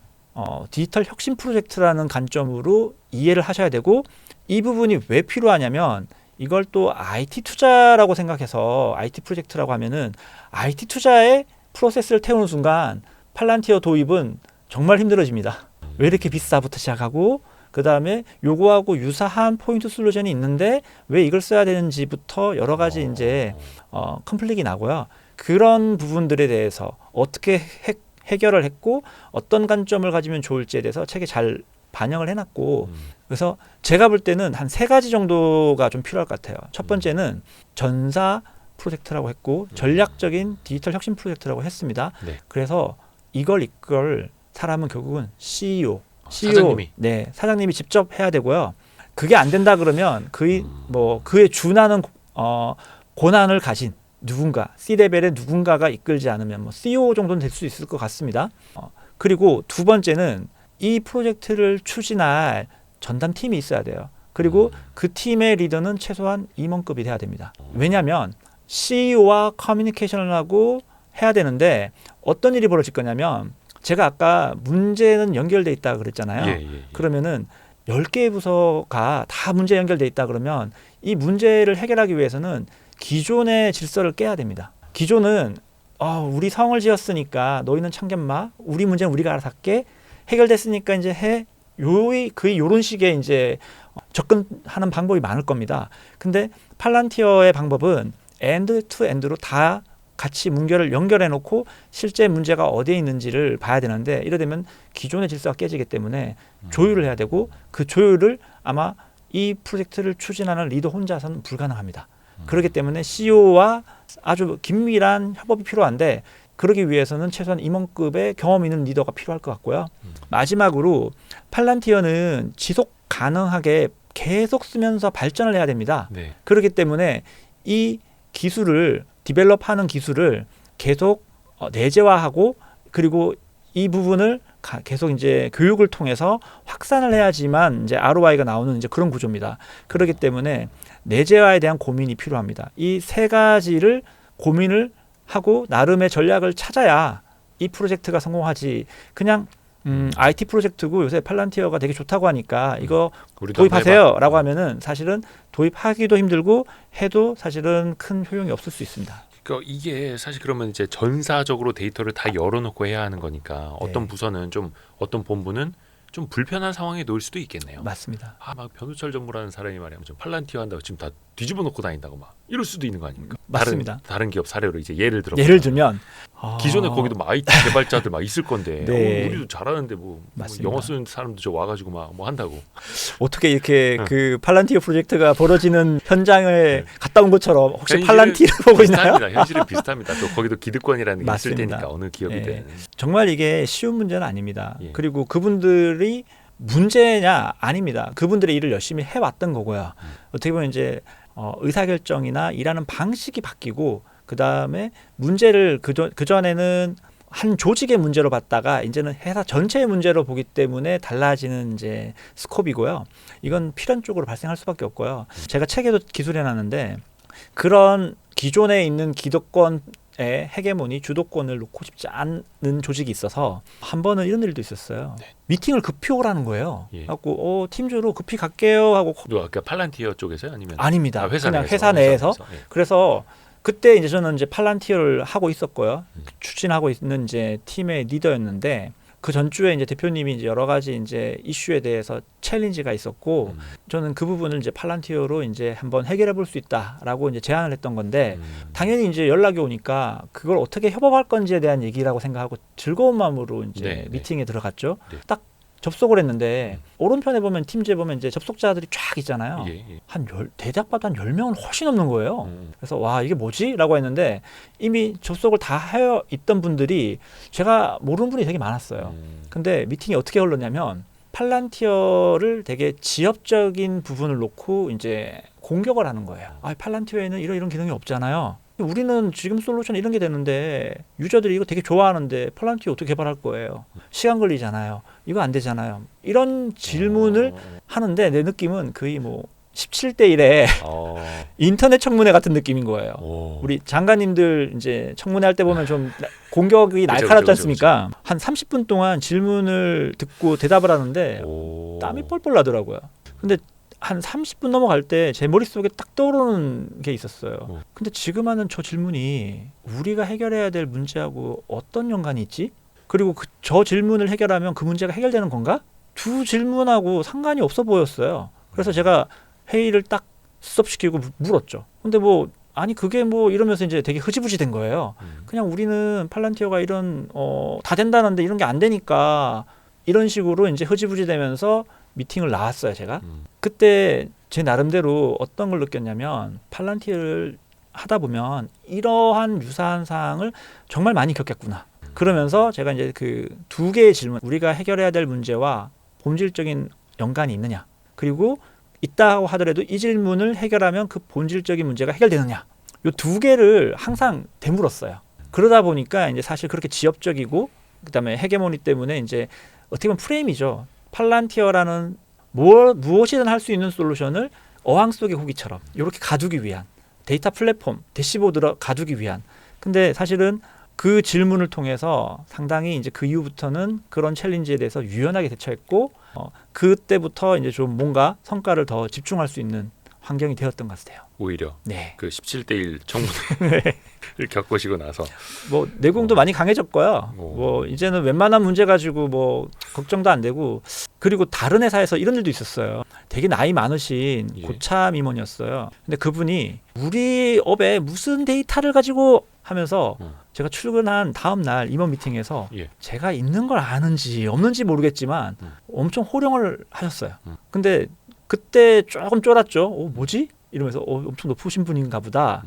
디지털 혁신 프로젝트라는 관점으로 이해를 하셔야 되고 이 부분이 왜 필요하냐면 이걸 또 IT 투자라고 생각해서 IT 프로젝트라고 하면은 IT 투자에 프로세스를 태우는 순간 팔란티어 도입은 정말 힘들어집니다. 왜 이렇게 비싸부터 시작하고 그 다음에 요거하고 유사한 포인트 솔루션이 있는데 왜 이걸 써야 되는지부터 여러 가지 이제 컨플릭이 나고요. 그런 부분들에 대해서 어떻게 해결을 했고 어떤 관점을 가지면 좋을지에 대해서 책에 잘 반영을 해놨고 그래서 제가 볼 때는 한 3가지 정도가 좀 필요할 것 같아요. 첫 번째는 전사 프로젝트라고 했고 전략적인 디지털 혁신 프로젝트라고 했습니다. 네. 그래서 이걸 이끌 사람은 결국은 CEO, 사장님이. 네, 사장님이 직접 해야 되고요. 그게 안 된다 그러면 그에 준하는 고난을 가진 누군가, C-레벨의 누군가가 이끌지 않으면 CEO 정도는 될 수 있을 것 같습니다. 그리고 두 번째는 이 프로젝트를 추진할 전담팀이 있어야 돼요. 그리고 그 팀의 리더는 최소한 임원급이 돼야 됩니다. 왜냐하면 CEO와 커뮤니케이션을 하고 해야 되는데 어떤 일이 벌어질 거냐면 제가 아까 문제는 연결돼 있다 그랬잖아요. 그러면은 10개의 부서가 다 문제 연결돼 있다 그러면 이 문제를 해결하기 위해서는 기존의 질서를 깨야 됩니다. 기존은 우리 성을 지었으니까 너희는 참견 마. 우리 문제는 우리가 알아서 할게. 해결됐으니까 이제 해. 요런 식의 이제 접근하는 방법이 많을 겁니다. 근데 팔란티어의 방법은 엔드 투 엔드로 다 같이 문결을 연결해 놓고 실제 문제가 어디에 있는지를 봐야 되는데 이러되면 기존의 질서가 깨지기 때문에 조율을 해야 되고 그 조율을 아마 이 프로젝트를 추진하는 리더 혼자서는 불가능합니다. 그렇기 때문에 CEO와 아주 긴밀한 협업이 필요한데 그러기 위해서는 최소한 임원급의 경험 있는 리더가 필요할 것 같고요. 마지막으로 팔란티어는 지속 가능하게 계속 쓰면서 발전을 해야 됩니다. 네. 그렇기 때문에 이 기술을 디벨롭하는 기술을 계속 내재화하고 그리고 이 부분을 계속 이제 교육을 통해서 확산을 해야지만 이제 ROI가 나오는 이제 그런 구조입니다. 그렇기 때문에 내재화에 대한 고민이 필요합니다. 이 3가지를 고민을 하고 나름의 전략을 찾아야 이 프로젝트가 성공하지. 그냥 IT 프로젝트고 요새 팔란티어가 되게 좋다고 하니까 이거 도입하세요라고 하면은 사실은 도입하기도 힘들고 해도 사실은 큰 효용이 없을 수 있습니다. 그러니까 이게 사실 그러면 이제 전사적으로 데이터를 다 열어놓고 해야 하는 거니까 어떤 부서는 좀 어떤 본부는 좀 불편한 상황에 놓일 수도 있겠네요. 맞습니다. 막 변호철 전무라는 사람이 말이야, 좀 팔란티어 한다고 지금 다 뒤집어 놓고 다닌다고 막 이럴 수도 있는 거 아닙니까? 맞습니다. 다른 기업 사례로 이제 예를 들면 기존에 거기도 막 IT 개발자들 막 있을 건데 네. 우리도 잘하는데 뭐 영어 쓰는 사람도 저 와가지고 막 뭐 한다고 어떻게 이렇게 그 팔란티어 프로젝트가 벌어지는 현장을 갔다 온 것처럼 혹시 팔란티를 보고 있나요? 현실은 비슷합니다. 또 거기도 기득권이라는 게 있을 맞습니다. 테니까 어느 기업이든 정말 이게 쉬운 문제는 아닙니다. 그리고 그분들이 문제냐 아닙니다. 그분들의 일을 열심히 해왔던 거고요. 어떻게 보면 이제 의사결정이나 일하는 방식이 바뀌고 그 다음에 문제를 그전에는 한 조직의 문제로 봤다가 이제는 회사 전체의 문제로 보기 때문에 달라지는 이제 스콥이고요. 이건 필연적으로 발생할 수밖에 없고요. 제가 책에도 기술해놨는데 그런 기존에 있는 기득권의 헤게모니 주도권을 놓고 싶지 않는 조직이 있어서 한 번은 이런 일도 있었어요. 네. 미팅을 급히 오라는 거예요. 그래갖고 팀주로 급히 갈게요 하고 아까 팔란티어 쪽에서요? 아니면 아닙니다. 회사 그냥 회사 내에서. 그래서 그때 이제 저는 이제 팔란티어를 하고 있었고요. 추진하고 있는 이제 팀의 리더였는데 그 전주에 이제 대표님이 이제 여러 가지 이제 이슈에 대해서 챌린지가 있었고 저는 그 부분을 이제 팔란티어로 이제 한번 해결해 볼 수 있다라고 이제 제안을 했던 건데 당연히 이제 연락이 오니까 그걸 어떻게 협업할 건지에 대한 얘기라고 생각하고 즐거운 마음으로 이제 미팅에 들어갔죠. 딱 접속을 했는데 오른편에 보면 팀즈에 보면 이제 접속자들이 쫙 있잖아요. 대답받아 한 10명은 훨씬 넘는 거예요. 그래서 와 이게 뭐지? 라고 했는데 이미 접속을 다 해 있던 분들이 제가 모르는 분이 되게 많았어요. 근데 미팅이 어떻게 흘렀냐면 팔란티어를 되게 지엽적인 부분을 놓고 이제 공격을 하는 거예요. 팔란티어에는 이런 기능이 없잖아요. 우리는 지금 솔루션 이런 게 되는데 유저들이 이거 되게 좋아하는데 팔란티어 어떻게 개발할 거예요? 시간 걸리잖아요. 이거 안 되잖아요. 이런 질문을 하는데 내 느낌은 거의 뭐 17대 1의 인터넷 청문회 같은 느낌인 거예요. 우리 장관님들 이제 청문회 할 때 보면 좀 공격이 날카롭지 않습니까? 한 30분 동안 질문을 듣고 대답을 하는데 땀이 뻘뻘 나더라고요. 근데 한 30분 넘어갈 때 제 머릿속에 딱 떠오르는 게 있었어요. 근데 지금 하는 저 질문이 우리가 해결해야 될 문제하고 어떤 연관이 있지? 그리고 저 질문을 해결하면 그 문제가 해결되는 건가? 두 질문하고 상관이 없어 보였어요. 그래서 제가 회의를 딱 스톱시키고 물었죠. 근데 뭐 아니 그게 뭐 이러면서 이제 되게 흐지부지 된 거예요. 그냥 우리는 팔란티어가 이런 다 된다는데 이런 게 안 되니까 이런 식으로 이제 흐지부지 되면서 미팅을 나왔어요. 제가 그때 제 나름대로 어떤 걸 느꼈냐면 팔란티어를 하다 보면 이러한 유사한 사항을 정말 많이 겪겠구나. 그러면서 제가 이제 그 두 개의 질문, 우리가 해결해야 될 문제와 본질적인 연관이 있느냐, 그리고 있다고 하더라도 이 질문을 해결하면 그 본질적인 문제가 해결되느냐, 요 두 개를 항상 되물었어요. 그러다 보니까 이제 사실 그렇게 지엽적이고 그다음에 헤게모니 때문에 이제 어떻게 보면 프레임이죠. 팔란티어라는 무엇이든 할 수 있는 솔루션을 어항 속의 고기처럼 이렇게 가두기 위한 데이터 플랫폼, 대시보드로 가두기 위한. 근데 사실은 그 질문을 통해서 상당히 이제 그 이후부터는 그런 챌린지에 대해서 유연하게 대처했고 그때부터 이제 좀 뭔가 성과를 더 집중할 수 있는 환경이 되었던 것 같아요. 오히려 네. 그 17대1 정부를 겪으시고 나서 뭐 내공도 많이 강해졌고요. 뭐 이제는 웬만한 문제 가지고 뭐 걱정도 안 되고, 그리고 다른 회사에서 이런 일도 있었어요. 되게 나이 많으신 고참 임원이었어요. 근데 그분이 우리 업에 무슨 데이터를 가지고 하면서 제가 출근한 다음 날 임원 미팅에서 제가 있는 걸 아는지 없는지 모르겠지만 엄청 호령을 하셨어요. 근데 그때 조금 쫄았죠. 뭐지? 이러면서 엄청 높으신 분인가 보다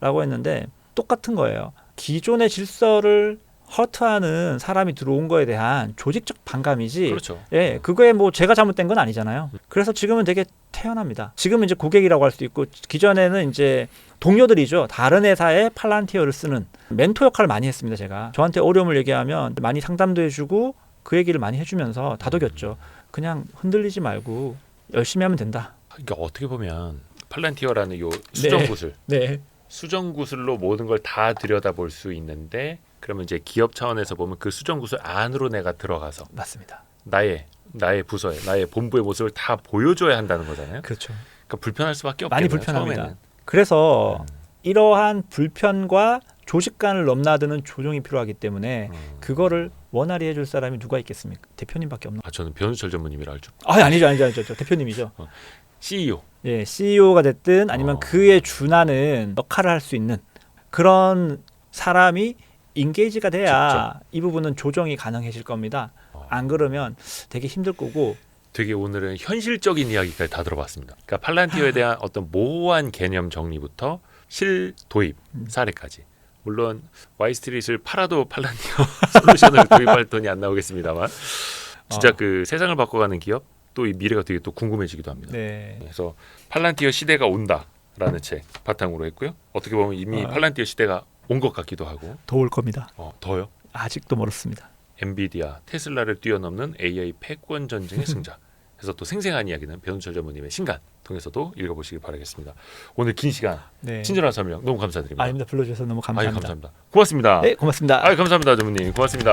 라고 했는데 똑같은 거예요. 기존의 질서를 허투하는 사람이 들어온 거에 대한 조직적 반감이지. 그렇죠. 예, 그거에 뭐 제가 잘못된 건 아니잖아요. 그래서 지금은 되게 태연합니다. 지금은 이제 고객이라고 할 수 있고, 기존에는 이제 동료들이죠. 다른 회사의 팔란티어를 쓰는 멘토 역할을 많이 했습니다. 제가 저한테 어려움을 얘기하면 많이 상담도 해주고 그 얘기를 많이 해주면서 다독였죠. 그냥 흔들리지 말고 열심히 하면 된다. 그러니까 어떻게 보면 팔란티어라는 요 수정구슬, 수정구슬로 모든 걸 다 들여다볼 수 있는데, 그러면 이제 기업 차원에서 보면 그 수정구슬 안으로 내가 들어가서 맞습니다. 나의 부서에 나의 본부의 모습을 다 보여줘야 한다는 거잖아요. 그렇죠. 그러니까 불편할 수밖에 없겠네요. 많이 불편합니다. 처음에는. 그래서 이러한 불편과 조직감을 넘나드는 조정이 필요하기 때문에 그거를 원활히 해줄 사람이 누가 있겠습니까? 대표님밖에 없는. 저는 변우철 전무님이라 알죠. 아니죠. 대표님이죠. CEO. 예, CEO가 됐든 아니면 그에 준하는 역할을 할 수 있는 그런 사람이 인게이지가 돼야 직접. 이 부분은 조정이 가능해질 겁니다. 안 그러면 되게 힘들 거고. 되게 오늘은 현실적인 이야기까지 다 들어봤습니다. 그러니까 팔란티어에 대한 어떤 모호한 개념 정리부터 실도입 사례까지. 물론 Y스트릿을 팔아도 팔란티어 솔루션을 도입할 돈이 안 나오겠습니다만 진짜 그 세상을 바꿔가는 기업, 또 이 미래가 되게 또 궁금해지기도 합니다. 네. 그래서 팔란티어 시대가 온다라는 책 바탕으로 했고요. 어떻게 보면 이미 팔란티어 시대가 온 것 같기도 하고. 더 올 겁니다. 더요? 아직도 멀었습니다. 엔비디아, 테슬라를 뛰어넘는 AI 패권 전쟁의 승자. 그래서 또 생생한 이야기는 변우철 전무님의 신간 통해서도 읽어보시기 바라겠습니다. 오늘 긴 시간 친절한 설명 너무 감사드립니다. 아닙니다. 불러주셔서 너무 감사합니다. 감사합니다. 고맙습니다. 네, 고맙습니다. 감사합니다, 전무님. 고맙습니다.